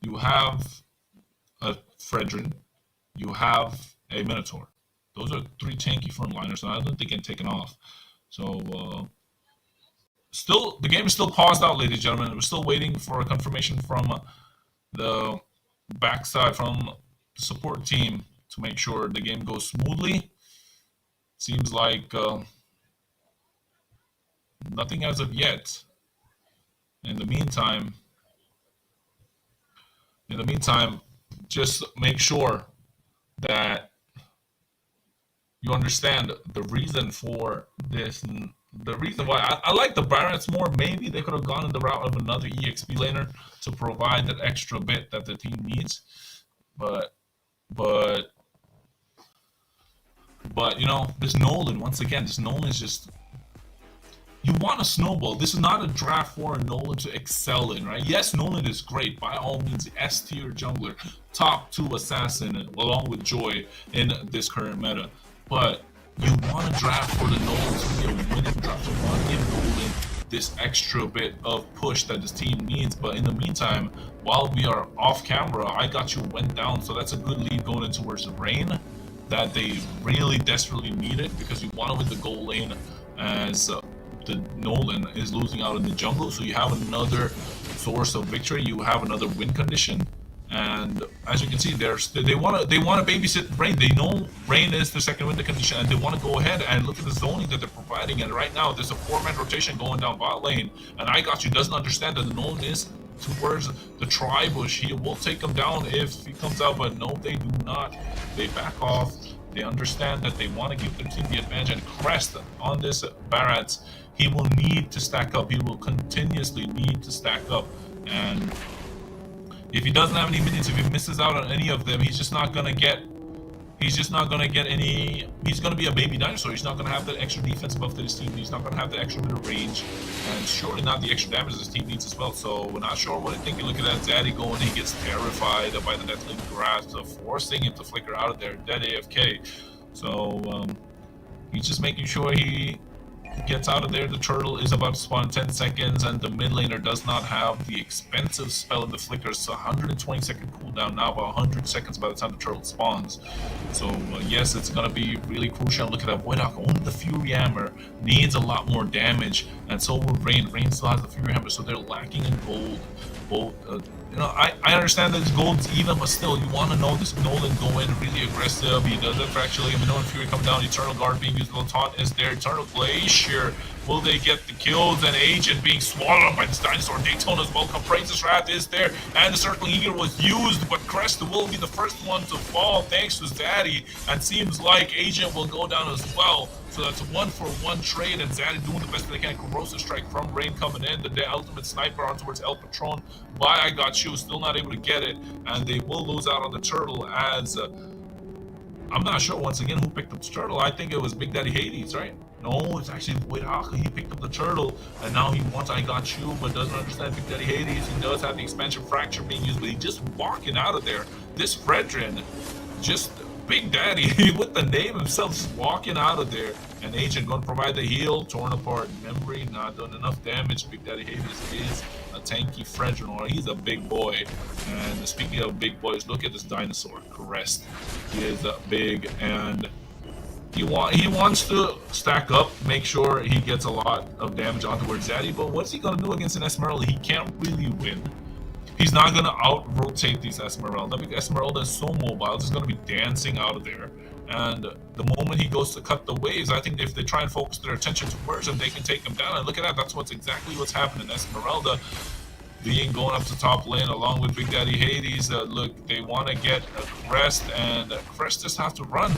you have a Fredrin, you have a Minotaur. Those are 3 tanky frontliners, and I don't think they can take it off. So still, the game is still paused out, ladies and gentlemen. We're still waiting for a confirmation from the backside, from the support team, to make sure the game goes smoothly. Seems like nothing as of yet. In the meantime, just make sure that you understand the reason for this. The reason why I like the Barretts more. Maybe they could have gone in the route of another EXP laner to provide that extra bit that the team needs. But you know, this Nolan, once again, this Nolan is just, you want a snowball. This is not a draft for a Nolan to excel in, right? Yes, Nolan is great. By all means, S tier jungler, top 2 assassin, along with Joy in this current meta. But you want to draft for the Nolan to be a winning draft. You want to give Nolan this extra bit of push that this team needs. But in the meantime, while we are off camera, I got you went down. So that's a good lead going in towards the rain that they really desperately needed, because you want to win the goal lane as the Nolan is losing out in the jungle. So you have another source of victory. You have another win condition. And as you can see, they want to babysit Rain. They know Rain is the second winter condition, and they want to go ahead and look at the zoning that they're providing. And right now, there's a 4-man rotation going down bot lane, and I got you doesn't understand that the Nolan is towards the tri-bush. He will take him down if he comes out, but no, they do not. They back off. They understand that they want to give their team the advantage, and Crest on this Barats, he will need to stack up. He will continuously need to stack up, and if he doesn't have any minions, if he misses out on any of them, he's just not gonna get any. He's gonna be a baby dinosaur. He's not gonna have that extra defense buff that his team needs. He's not gonna have the extra bit of range, and surely not the extra damage his team needs as well. So we're not sure what I think. You look at that Zaddy going, he gets terrified by the Netling grasp, forcing him to flicker out of there, dead AFK. So he's just making sure he gets out of there. The turtle is about to spawn in 10 seconds, and the mid laner does not have the expensive spell of the flicker. It's 120 second cooldown, now about 100 seconds by the time the turtle spawns. So yes, it's going to be really crucial. Look at that Voidhawk, only the Fury Hammer needs a lot more damage, and so will Rain. Rain still has the Fury Hammer, so they're lacking in gold. Both, you know, I understand that this gold's even, but still, you want to know this Nolan go in really aggressive. He does it actually. Minoan Fury come down. Eternal Guard being used. Little taunt is there. Eternal Glacier. Will they get the kills? And Agent being swallowed up by this dinosaur. Daytona as well. Praise's Wrath is there, and the Circling Eagle was used, but Crest will be the first one to fall thanks to Zaddy, and seems like Agent will go down as well. So that's a 1-for-1 trade, and Zaddy doing the best that they can. Corrosive Strike from Rain coming in. The ultimate sniper on towards El Patron by I Got You, still not able to get it, and they will lose out on the turtle as I'm not sure once again who picked up the turtle. I think it was Big Daddy Hades, right? No, it's actually Voidhawk. He picked up the turtle, and now he wants I Got You, but doesn't understand Big Daddy Hades. He does have the expansion fracture being used, but he's just walking out of there. This Fredrin, just Big Daddy with the name himself, just walking out of there. And Agent going to provide the heal. Torn apart memory, not done enough damage. Big Daddy Hades is a tanky Fredrin. He's a big boy. And speaking of big boys, look at this dinosaur, Crest. He is big, and he wants to stack up, make sure he gets a lot of damage on towards Zaddy. But what's he going to do against an Esmeralda? He can't really win. He's not going to out-rotate these Esmeralda, because Esmeralda is so mobile. He's going to be dancing out of there. And the moment he goes to cut the waves, I think if they try and focus their attention towards him, they can take him down. And look at that. That's exactly what's happening. Esmeralda being going up to top lane along with Big Daddy Hades. Look, they want to get a Crest, and Crest just has to run.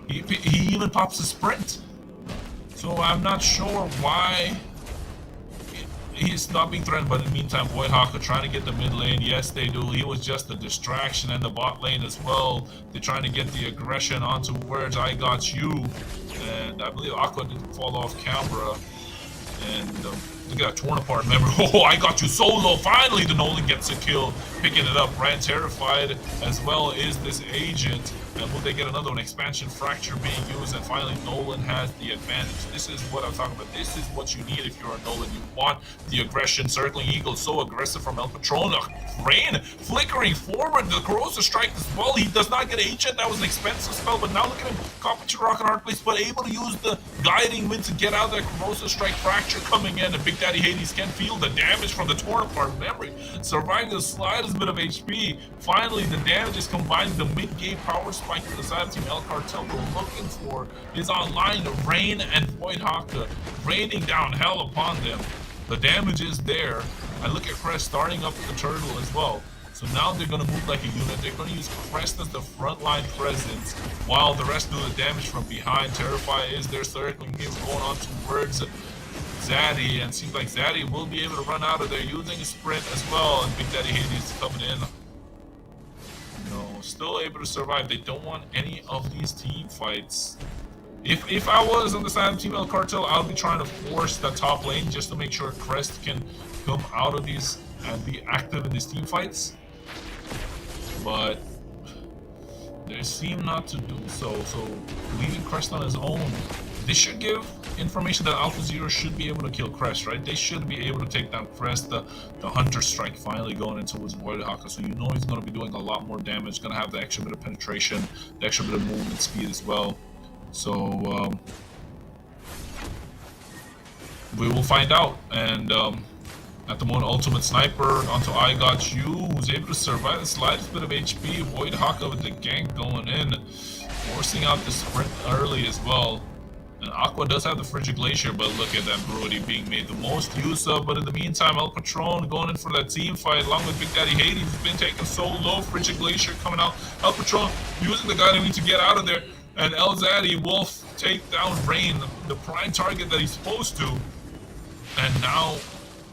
He even pops a sprint. So I'm not sure why he's not being threatened, but in the meantime, Voidhawk are trying to get the mid lane. Yes, they do. He was just a distraction, and the bot lane as well. They're trying to get the aggression onto words I Got You, and I believe Aqua did fall off camera. And look at that torn apart memory. Oh, I Got You solo. Finally, the Nolan gets a kill, picking it up. Ran terrified as well is this Agent. And will they get another one? Expansion fracture being used, and finally Nolan has the advantage. This is what I'm talking about. This is what you need if you're a Nolan. You want the aggression. Circling Eagle so aggressive from El Patron. Rain flickering forward. The Corrosive Strike as well. He does not get Agent. That was an expensive spell, but now look at him. Competition Rock and Hard Place, but able to use the Guiding Wind to get out of that Corrosive Strike fracture coming in. And Big Daddy Hades can feel the damage from the torn apart memory. Surviving the slightest bit of HP. Finally, the damage is combined with the mid-game power spike to the side of Team El Cartel. We're looking for is online. Rain and Voidhawk raining down hell upon them. The damage is there. I look at Crest starting up the turtle as well. So now they're going to move like a unit. They're going to use Crest as the frontline presence, while the rest do the damage from behind. Terrify is there, circling him, going on towards Zaddy, and seems like Zaddy will be able to run out of there using a sprint as well. And Big Daddy Hades is coming in. No, still able to survive. They don't want any of these team fights. If I was on the side of Team El Cartel, I would be trying to force the top lane just to make sure Crest can come out of these and be active in these team fights. But they seem not to do so. So leaving Crest on his own, this should give information that Alpha Zero should be able to kill Crest, right? They should be able to take down Crest. The Hunter Strike finally going into his Voidhawk, so you know he's going to be doing a lot more damage. Going to have the extra bit of penetration, the extra bit of movement speed as well. So we will find out. And at the moment, Ultimate Sniper onto I Got You, who's able to survive the slightest bit of HP. Voidhawk with the gank going in, forcing out the sprint early as well. And Aqua does have the Frigid Glacier, but look at that Brody being made the most use of. But in the meantime, El Patron going in for that team fight along with Big Daddy Hades. He's been taken so low. Frigid Glacier coming out. El Patron using the Guiding Wind to get out of there. And El Zaddy will take down Rain, the prime target that he's supposed to. And now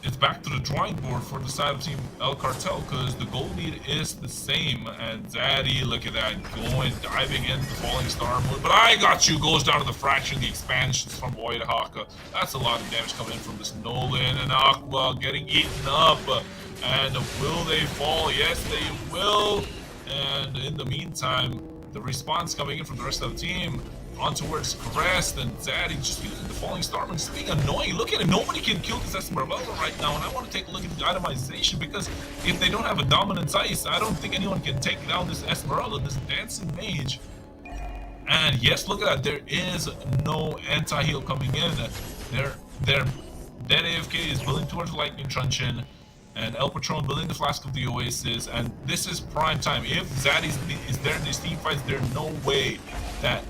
it's back to the drawing board for the side of Team El Cartel because the goal lead is the same. And Zaddy, look at that, diving into the Falling Star mode. But I got you, goes down to the Fraction, the expansions from Void Haka. That's a lot of damage coming in from this Nolan and Aqua getting eaten up. And will they fall? Yes, they will. And in the meantime, the response coming in from the rest of the team on towards Crest, and Zaddy just using the Falling Star and just being annoying. Look at it, nobody can kill this Esmeralda right now, and I want to take a look at the itemization because if they don't have a dominance ice, I don't think anyone can take down this Esmeralda, this dancing mage. And yes, look at that, there is no anti-heal coming in. Their dead AFK is building towards Lightning Truncheon, and El Patron building the Flask of the Oasis, and this is prime time. If Zaddy is there in these team fights, there's no way that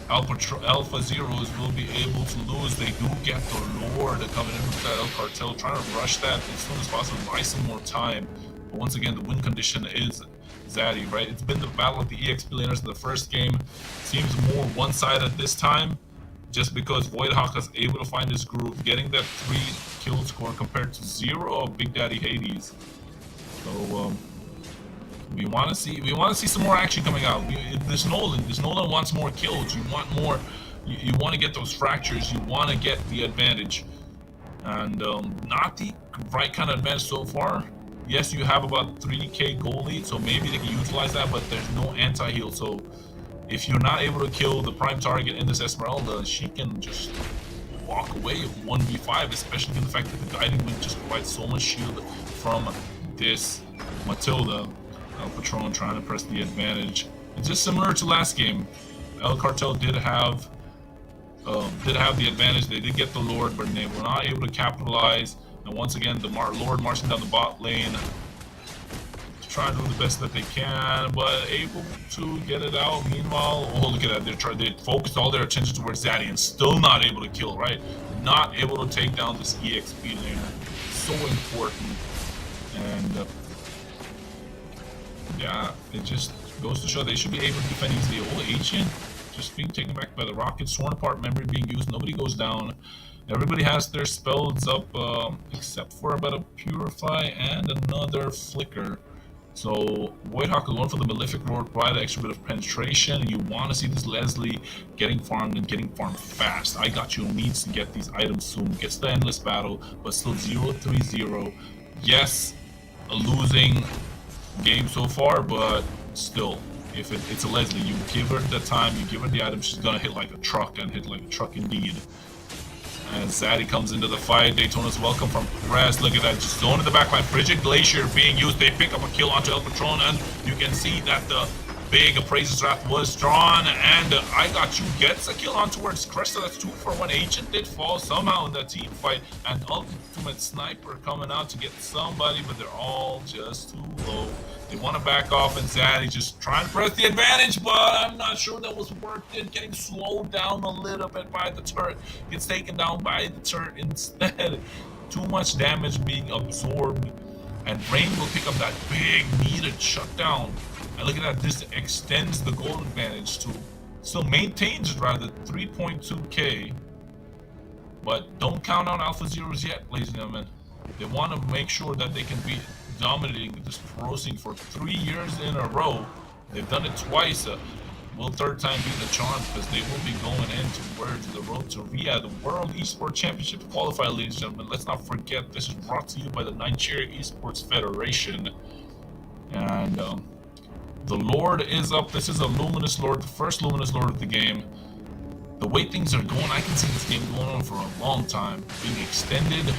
Alpha Zeros will be able to lose. They do get the Lord coming in with that El Cartel, trying to rush that as soon as possible, buy some more time. But once again, the win condition is Zaddy, right? It's been the battle of the EXP laners in the first game. Seems more one-sided this time, just because Voidhawk is able to find his groove, getting that 3 kill score compared to 0 of Big Daddy Hades. So we want to see some more action coming out. This Nolan wants more kills. You want more. You want to get those fractures. You want to get the advantage, and not the right kind of advantage so far. Yes, you have about 3k goal lead, so maybe they can utilize that, but there's no anti-heal. So if you're not able to kill the prime target in this Esmeralda, she can just walk away 1v5, especially given the fact that the Guiding Wind just provides so much shield from this Matilda. El Patron trying to press the advantage. It's just similar to last game. El Cartel did have the advantage. They did get the Lord, but they were not able to capitalize. And once again, the Lord marching down the bot lane, trying to do the best that they can, but able to get it out. Meanwhile, oh, look at that. They focused all their attention towards Zaddy and still not able to kill, right? Not able to take down this EXP laner. So important. And yeah, it just goes to show they should be able to defend easily. Old Agent just being taken back by the rockets, torn apart, memory being used, nobody goes down. Everybody has their spells up, except for about a Purify and another Flicker. So Voidhawk alone for the Malefic Roar provide an extra bit of penetration. You want to see this Leslie getting farmed and getting farmed fast. I Got You needs to get these items soon. Gets the Endless Battle, but still 0-3-0. Yes, a losing game so far, but still, if it's a Leslie, you give her the time, you give her the item, she's gonna hit like a truck, and hit like a truck indeed. And Zaddy comes into the fight. Daytona's welcome from Crest. Look at that, just zone in the backline. Frigid Glacier being used. They pick up a kill onto El Patron, and you can see that the big Appraiser's Wrath was drawn, and I Got You gets a kill on towards Crest. So that's 2 for 1. Agent did fall somehow in that team fight, and Ultimate Sniper coming out to get somebody, but they're all just too low. They want to back off, and Zaddy just trying to press the advantage, but I'm not sure that was worth it. Getting slowed down a little bit by the turret. Gets taken down by the turret instead. Too much damage being absorbed, and Rain will pick up that big needed shutdown. And look at that, this extends the goal advantage to, still maintains rather 3.2k. But don't count out Alpha Zeros yet, ladies and gentlemen. They want to make sure that they can be dominating this pro scene for 3 years in a row. They've done it twice. Will third time be the charm, because they will be going in towards the road to Riyadh, the World Esports Championship Qualifier, ladies and gentlemen. Let's not forget, this is brought to you by the Nigeria Esports Federation. And the Lord is up. This is a Luminous Lord, the first Luminous Lord of the game. The way things are going, I can see this game going on for a long time, being extended.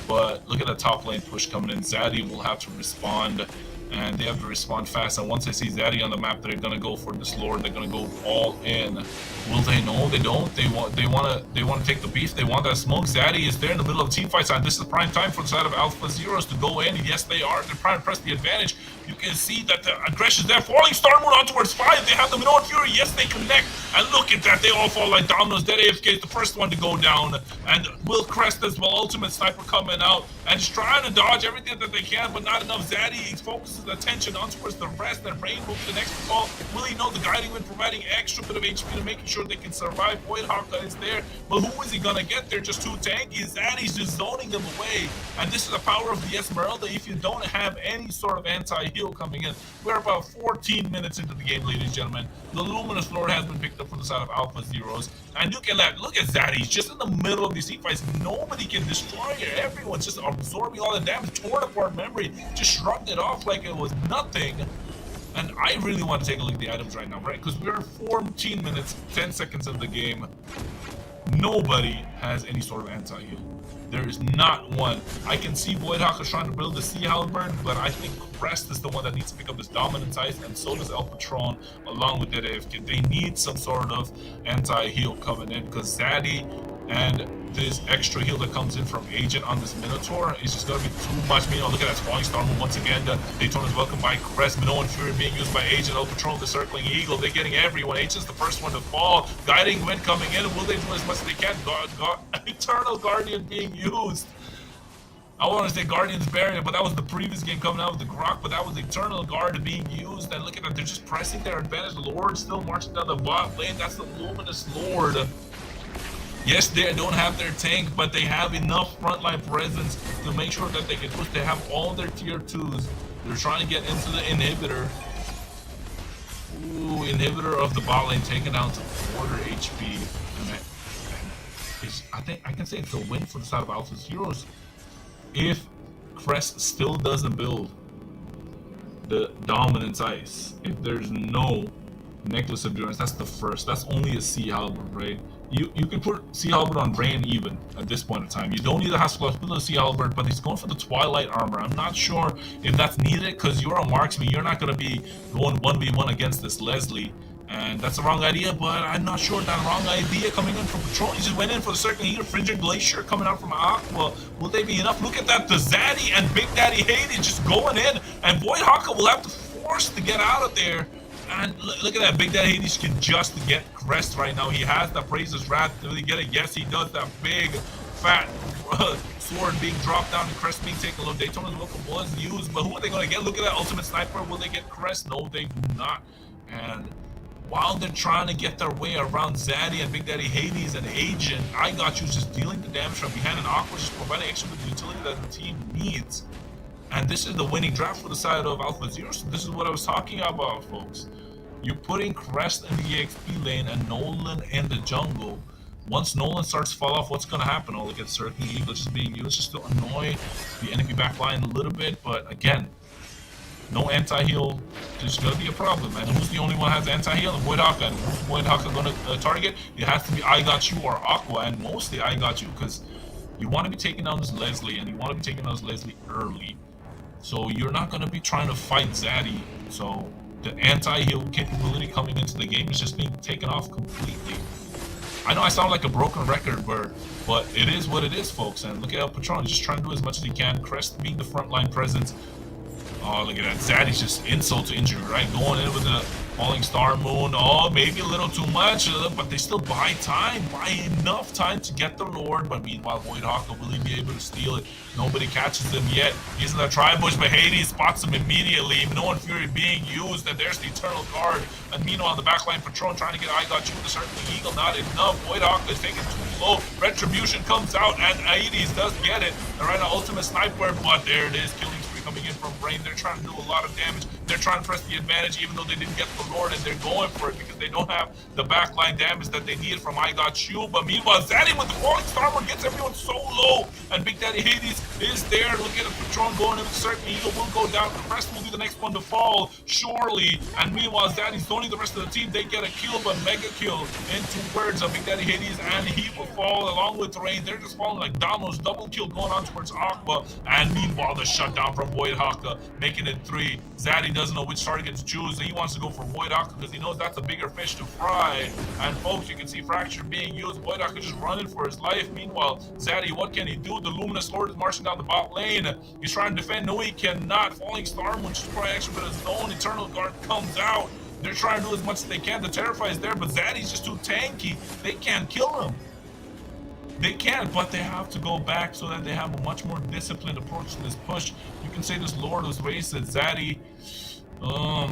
But look at the top lane push coming in. Zaddy will have to respond, and they have to respond fast. And once they see Zaddy on the map, they're gonna go for this Lord. They're gonna go all in. Will they? No, they don't. They want to take the beef. They want that smoke. Zaddy is there in the middle of team fights, and this is prime time for the side of Alpha Zeros to go in. Yes, they are. They're trying to press the advantage. You can see that the aggression is there. Falling Star mode on towards 5. They have the Minoan Fury. Yes, they connect. And look at that. They all fall like dominoes. Dead AFK is the first one to go down. And Will Crest as well. Ultimate Sniper coming out and just trying to dodge everything that they can, but not enough. Zaddy is focusing focuses his attention on towards the rest, and Rain moves the next call. Will he know the guiding wind providing extra bit of HP to making sure they can survive? Void Haka is there, but who is he gonna get there? Just too tanky. Zaddy's just zoning them away, and this is the power of the Esmeralda if you don't have any sort of anti-heal coming in. We're about 14 minutes into the game, ladies and gentlemen. The Luminous Lord has been picked up from the side of Alpha Zeros, and look at Zaddy. He's just in the middle of these team fights. Nobody can destroy it. Everyone's just absorbing all the damage, torn apart memory, just shrugged it off like it was nothing. And I really want to take a look at the items right now, right? Because we're 14 minutes, 10 seconds of the game. Nobody has any sort of anti-heal. There is not one. I can see Void Haka trying to build the Sea Halberd, but I think Crest is the one that needs to pick up his dominant ice, and so does El Patron, along with that AFK. They need some sort of anti-heal coming in, because Zaddy and this extra heal that comes in from Agent on this Minotaur is just going to be too much. Look at that Falling Star move once again. Daytona's welcomed by Crest. Minoan Fury being used by Agent. El Patron, the Circling Eagle. They're getting everyone. Agent's the first one to fall. Guiding Wind coming in. Will they do as much as they can? Eternal Guardian being used. I want to say Guardian's Barrier, but that was the previous game coming out with the Grok, but that was Eternal Guard being used. And look at that. They're just pressing their advantage. Lord still marching down the bot lane. That's the Luminous Lord. Yes, they don't have their tank, but they have enough frontline presence to make sure that they can push. They have all their tier 2s. They're trying to get into the inhibitor. Ooh, inhibitor of the bot lane taken down to quarter HP. I think I can say it's a win for the side of Alpha's Heroes. If Crest still doesn't build the Dominance Ice, if there's no Necklace of Endurance, that's the first. That's only a Sea Halberd, right? You can put Sea Halberd on Rain even at this point in time. You don't need to have Splash with the Sea Halberd, but he's going for the Twilight Armor. I'm not sure if that's needed, because you're a marksman. You're not going to be going 1v1 against this Leslie. And that's the wrong idea, but I'm not sure that wrong idea coming in from Patrol. He just went in for the Circling Heater, Frigid Glacier coming out from Aqua. Will they be enough? Look at that, the Zaddy and Big Daddy Hades just going in, and Void Haka will have to force to get out of there. And look at that, Big Daddy Hades can just get Crest right now. He has the Praise's Wrath. Did he get it? Yes, he does. That big, fat sword being dropped down and Crest being taken low. Daytona's Welcome was used, but who are they going to get? Look at that Ultimate Sniper. Will they get Crest? No, they do not. And while they're trying to get their way around Zaddy and Big Daddy Hades and Agent, I Got You just dealing the damage from behind, and Aqua just providing extra with the utility that the team needs. And this is the winning draft for the side of Alpha Zero. So this is what I was talking about, folks. You're putting Crest in the EXP lane and Nolan in the jungle. Once Nolan starts to fall off, what's going to happen? Oh, look at Circling Eagle just being used just to annoy the enemy backline a little bit. But again, no anti-heal is going to be a problem. And who's the only one that has anti-heal? Void Haka. And who's Void Haka going to target? It has to be I Got You or Aqua, and mostly I Got You, because you want to be taking down this Leslie, and you want to be taking down this Leslie early. So you're not going to be trying to fight Zaddy. So the anti-heal capability coming into the game is just being taken off completely. I know I sound like a broken record, but it is what it is, folks. And look at El Patron, just trying to do as much as he can. Crest being the frontline presence. Oh, look at that. Zaddy's just insult to injury, right? Going in with the Falling Star Moon. Oh, maybe a little too much, but they still buy time. Buy enough time to get the Lord. But meanwhile, Void Haka, will he be able to steal it? Nobody catches him yet. He's in the Tri-Bush, but Hades spots him immediately. Minoan Fury being used, and there's the Eternal Guard. And meanwhile, the backline Patron trying to get I Got You with the Circling Eagle. Not enough. Void Haka is taken too low. Retribution comes out, and Hades does get it. And right now, Ultimate Sniper, but there it is. Killing coming in from Rain. They're trying to do a lot of damage. They're trying to press the advantage even though they didn't get the Lord, and they're going for it because they don't have the backline damage that they need from I Got You. But meanwhile, Zaddy with the Falling Star gets everyone so low, and Big Daddy Hades is there. Look at the Patron going in with Circling Eagle will go down. The rest will be the next one to fall, surely. And meanwhile, Zaddy's zoning the rest of the team. They get a kill, but mega kill in 2 words of Big Daddy Hades, and he will fall along with Rain. They're just falling like dominoes. Double kill going on towards Aqua, and meanwhile, the shutdown from Void Haka, making it 3. Zaddy doesn't know which target to choose, and he wants to go for Void Haka because he knows that's a bigger fish to fry. And folks, you can see Fracture being used. Void Haka just running for his life. Meanwhile, Zaddy, what can he do? The Luminous Lord is marching down the bot lane. He's trying to defend. No, he cannot. Falling Star Moon just probably extra bit of his own. Eternal Guard comes out. They're trying to do as much as they can. The Terrify is there, but Zaddy's just too tanky. They can't kill him. They can, but they have to go back so that they have a much more disciplined approach to this push. You can say this Lord was wasted. Zaddy,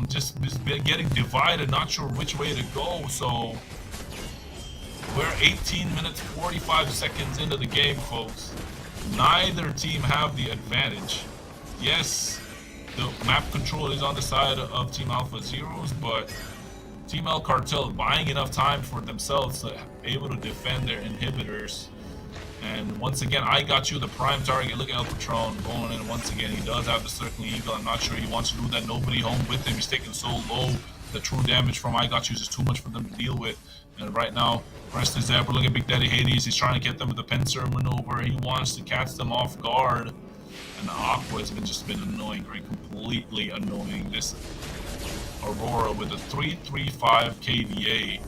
just getting divided, not sure which way to go. So we're 18 minutes 45 seconds into the game, folks. Neither team have the advantage. Yes, the map control is on the side of Team Alpha Zeros, but Team El Cartel buying enough time for themselves to be able to defend their inhibitors. And once again, I got you the prime target. Look at El Patron going in once again. He does have the Circling Eagle. I'm not sure he wants to do that. Nobody home with him. He's taking so low. The true damage from I got you is just too much for them to deal with. And right now, rest is Zebra. Look at Big Daddy Hades. He's trying to get them with the pincer maneuver. He wants to catch them off guard. And the Aqua has just been annoying, right? Completely annoying. This Aurora with a 335 KDA.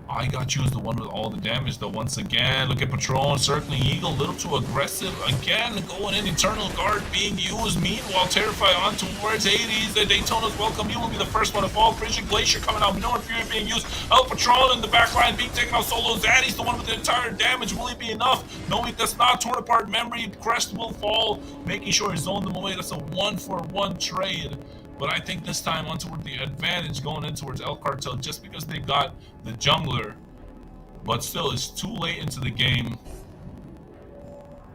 I got you as the one with all the damage though. Once again, look at Patron, Circling Eagle, a little too aggressive. Again, going in, Eternal Guard being used. Meanwhile, Terrify on towards Hades. The Daytona's welcome. You will be the first one to fall. Frigid Glacier coming out. No Fury being used. El Patron in the back line being taken out solo. Zaddy's the one with the entire damage. Will he be enough? No, it does not. Torn apart memory. Crest will fall. Making sure he zoned them away. That's a 1-for-1 trade. But I think this time on toward the advantage going in towards El Cartel just because they got the jungler. But still, it's too late into the game.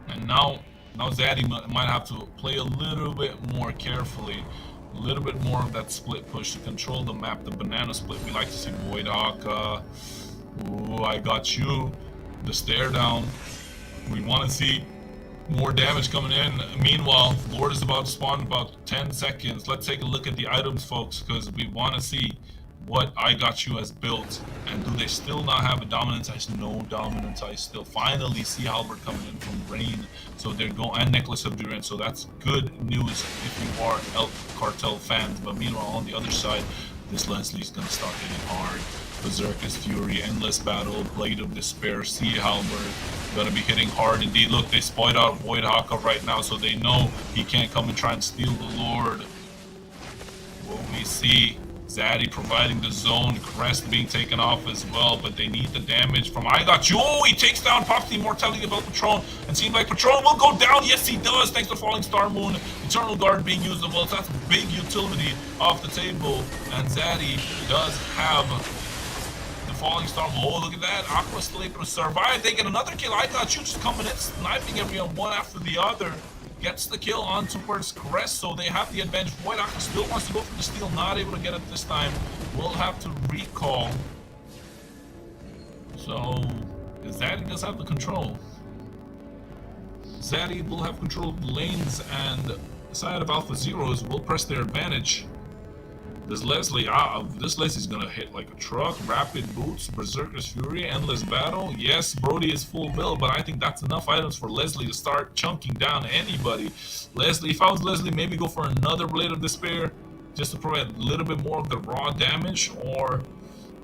And now Zaddy might have to play a little bit more carefully. A little bit more of that split push to control the map. The banana split, we like to see Void Hawk. Ooh, I got you. The stare down. We want to see more damage coming in. Meanwhile, Lord is about to spawn in about 10 seconds. Let's take a look at the items, folks, because we want to see what I Got You has built. And do they still not have a Dominance Ice? No Dominance Ice still. Finally, see Halberd coming in from Rain. So they're going, and Necklace of Durant. So that's good news if you are El Cartel fans. But meanwhile, on the other side, this Leslie's going to start hitting hard. Berserker's Fury, Endless Battle, Blade of Despair, Sea Halberd. Gonna be hitting hard indeed. Look, they spoiled out Void Haka right now, so they know he can't come and try and steal the Lord. What we see, Zaddy providing the zone, Crest being taken off as well, but they need the damage from I Got You. Oh, he takes down, pops the immortality of El Patron, and seems like Patron will go down. Yes, he does, thanks to Falling Star Moon. Eternal Guard being used as well, so that's big utility off the table, and Zaddy does have Falling Star. Oh, look at that. Aqua still able to survive. They get another kill. I Got You just coming in, sniping everyone one after the other. Gets the kill on towards Crest, so they have the advantage. Void Aqua still wants to go for the steal. Not able to get it this time. Will have to recall. So, Zaddy does have the control. Zaddy will have control of the lanes, and the side of Alpha Zeros will press their advantage. This Leslie's gonna hit like a truck. Rapid Boots, Berserker's Fury, Endless Battle. Yes, Brody is full build, but I think that's enough items for Leslie to start chunking down anybody. Leslie, if I was Leslie, maybe go for another Blade of Despair just to provide a little bit more of the raw damage, or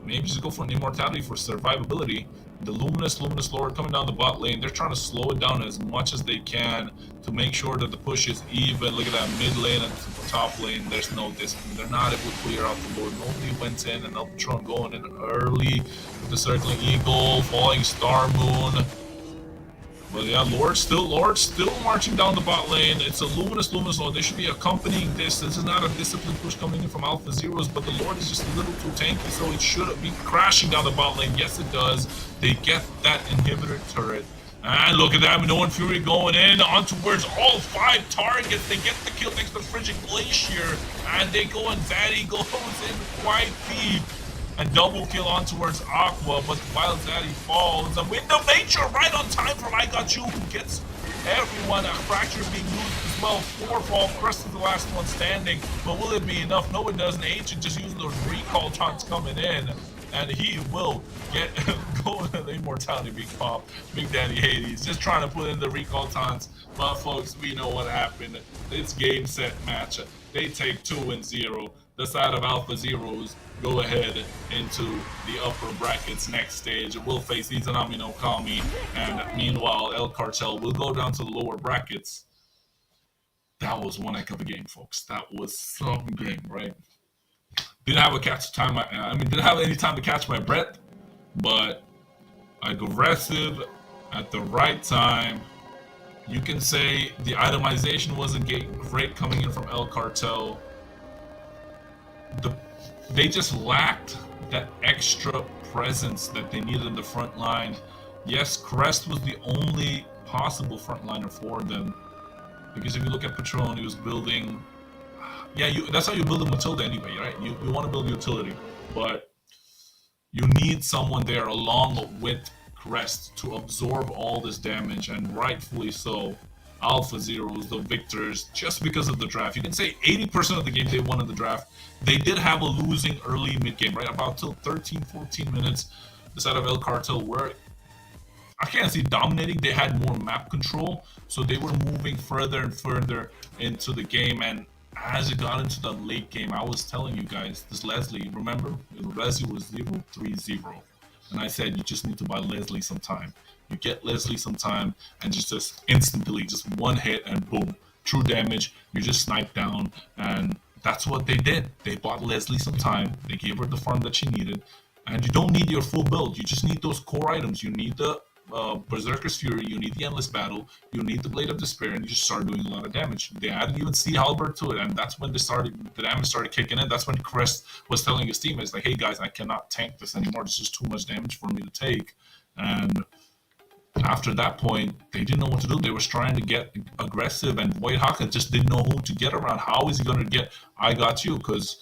maybe just go for an Immortality for survivability. The Luminous Lord coming down the bot lane. They're trying to slow it down as much as they can to make sure that the push is even. Look at that mid lane and the top lane. There's no discipline. They're not able to clear out the Lord. Nobody went in, and El Patron going in early with the Circling Eagle, Falling Star Moon. But yeah, Lord still marching down the bot lane. It's a Luminous Lord. They should be accompanying this. This is not a disciplined push coming in from Alpha Zeros, but the Lord is just a little too tanky, so it should be crashing down the bot lane. Yes, it does. They get that inhibitor turret. And look at that, Minoan Fury going in on towards all 5 targets. They get the kill thanks to Frigid Glacier. And they go, and Zaddy goes in quite deep. And double kill on towards Aqua, but while Zaddy falls, a Wind of Nature right on time from I Got You, who gets everyone. A Fracture being used as well. 4 fall, Crest is the last one standing, but will it be enough? No, it doesn't. Ancient just using those recall taunts coming in, and he will get go into the immortality being popped. Big Daddy Hades just trying to put in the recall taunts, but folks, we know what happened. It's game, set, match. They take 2-0. The side of Alpha Zeros go ahead into the upper brackets next stage. We'll face Izanami no Kami, and meanwhile El Cartel will go down to the lower brackets. That was one heck of a game, folks. That was some game, right? Didn't have didn't have any time to catch my breath, but aggressive at the right time. You can say the itemization wasn't great coming in from El Cartel. They just lacked that extra presence that they needed in the front line. Yes, Crest was the only possible frontliner for them. Because if you look at Patron, he was building... Yeah, that's how you build a Matilda anyway, right? You want to build utility. But you need someone there along with Crest to absorb all this damage, and rightfully so. Alpha Zeros, the victors, just because of the draft. You can say 80% of the game they won in the draft. They did have a losing early mid-game, right? About till 13, 14 minutes. The side of El Cartel were, I can't say dominating, they had more map control. So they were moving further and further into the game. And as it got into the late game, I was telling you guys, this Leslie, remember? Leslie was 0-3-0. And I said, you just need to buy Leslie some time. You get Leslie some time and just instantly, just one hit and boom, true damage. You just snipe down, and that's what they did. They bought Leslie some time. They gave her the farm that she needed, and you don't need your full build. You just need those core items. You need the Berserker's Fury. You need the Endless Battle. You need the Blade of Despair, and you just start doing a lot of damage. They added even Sea Halberd to it, and that's when the damage started kicking in. That's when Crest was telling his teammates, like, "Hey guys, I cannot tank this anymore. This is too much damage for me to take." And after that point, they didn't know what to do. They were trying to get aggressive, and White Haka just didn't know who to get around. How is he going to get I got you? Because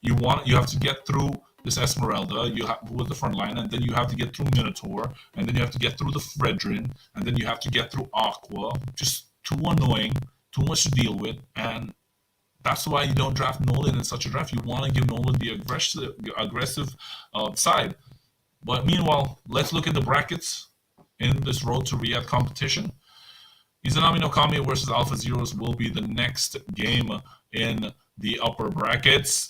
you have to get through this Esmeralda, with the front line, and then you have to get through Minotaur, and then you have to get through the Fredrin, and then you have to get through Aqua. Just too annoying, too much to deal with, and that's why you don't draft Nolan in such a draft. You want to give Nolan the aggressive side. But meanwhile, let's look at the brackets in this Road to Riyadh competition. Izanami no Kami versus Alpha Zeros will be the next game in the upper brackets.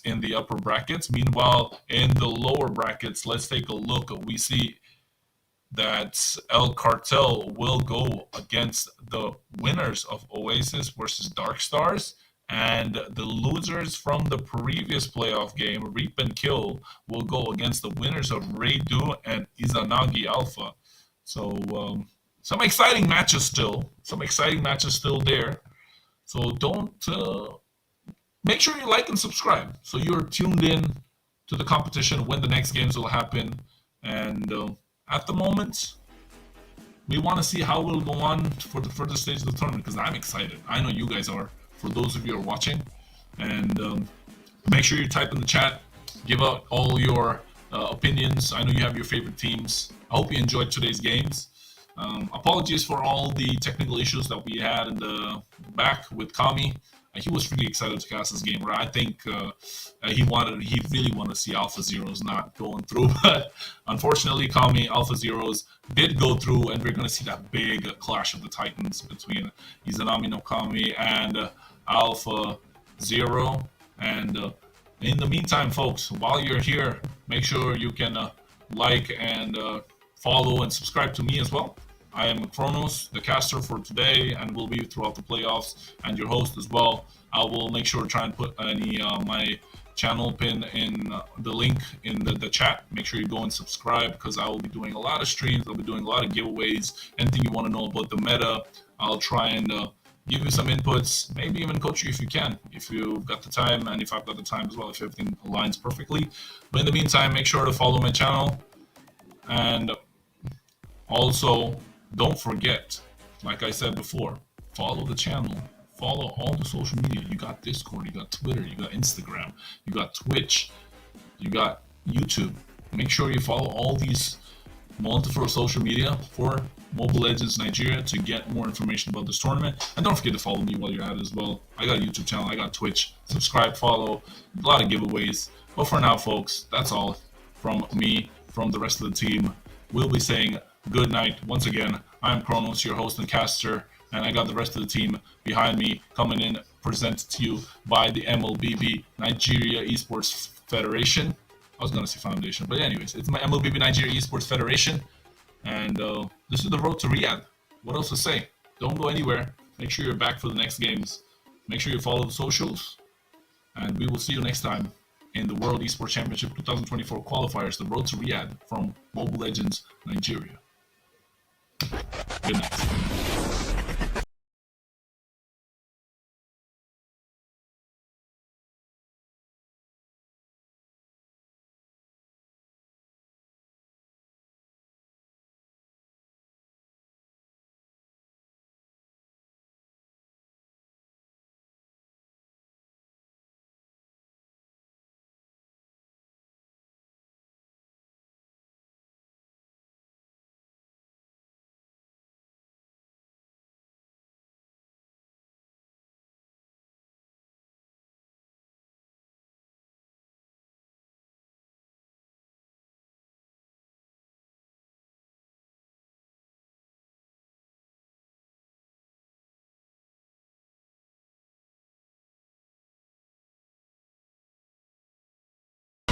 Meanwhile, in the lower brackets, let's take a look. We see that El Cartel will go against the winners of Oasis versus Dark Stars, and the losers from the previous playoff game, Reap and Kill, will go against the winners of Reidu and Izanagi Alpha. So some exciting matches still. There. So don't make sure you like and subscribe so you're tuned in to the competition when the next games will happen. And at the moment, we want to see how it will go on for the further stage of the tournament, because I'm excited. I know you guys are, for those of you who are watching. And make sure you type in the chat, give out all your opinions. I know you have your favorite teams. I hope you enjoyed today's games. Apologies for all the technical issues that we had in the back with Kami. He was really excited to cast this game. Right? I think he really wanted to see Alpha Zeros not going through. But unfortunately, Kami Alpha Zeros did go through, and we're going to see that big clash of the Titans between Izanami no Kami and Alpha Zero. And in the meantime, folks, while you're here, make sure you can like and follow and subscribe to me as well. I am Kronos, the caster for today, and will be throughout the playoffs, and your host as well. I will make sure to try and put my channel pin in the link in the chat. Make sure you go and subscribe, because I will be doing a lot of streams. I'll be doing a lot of giveaways. Anything you want to know about the meta, I'll try and give you some inputs, maybe even coach you if you can, if you've got the time, and if I've got the time as well, if everything aligns perfectly. But in the meantime, make sure to follow my channel. And also, don't forget, like I said before, follow the channel, follow all the social media. You got Discord, you got Twitter, you got Instagram, you got Twitch, you got YouTube. Make sure you follow all these multiple social media for Mobile Legends Nigeria to get more information about this tournament. And don't forget to follow me while you're at it as well. I got a YouTube channel, I got Twitch. Subscribe, follow, a lot of giveaways. But for now, folks, that's all from me, from the rest of the team. We'll be saying good night. Once again, I'm Kronos, your host and caster, and I got the rest of the team behind me coming in, presented to you by the MLBB Nigeria Esports Federation. I was going to say foundation, but anyways, it's my MLBB Nigeria Esports Federation, and this is the road to Riyadh. What else to say? Don't go anywhere. Make sure you're back for the next games. Make sure you follow the socials, and we will see you next time in the World Esports Championship 2024 Qualifiers, the road to Riyadh from Mobile Legends Nigeria. Good night.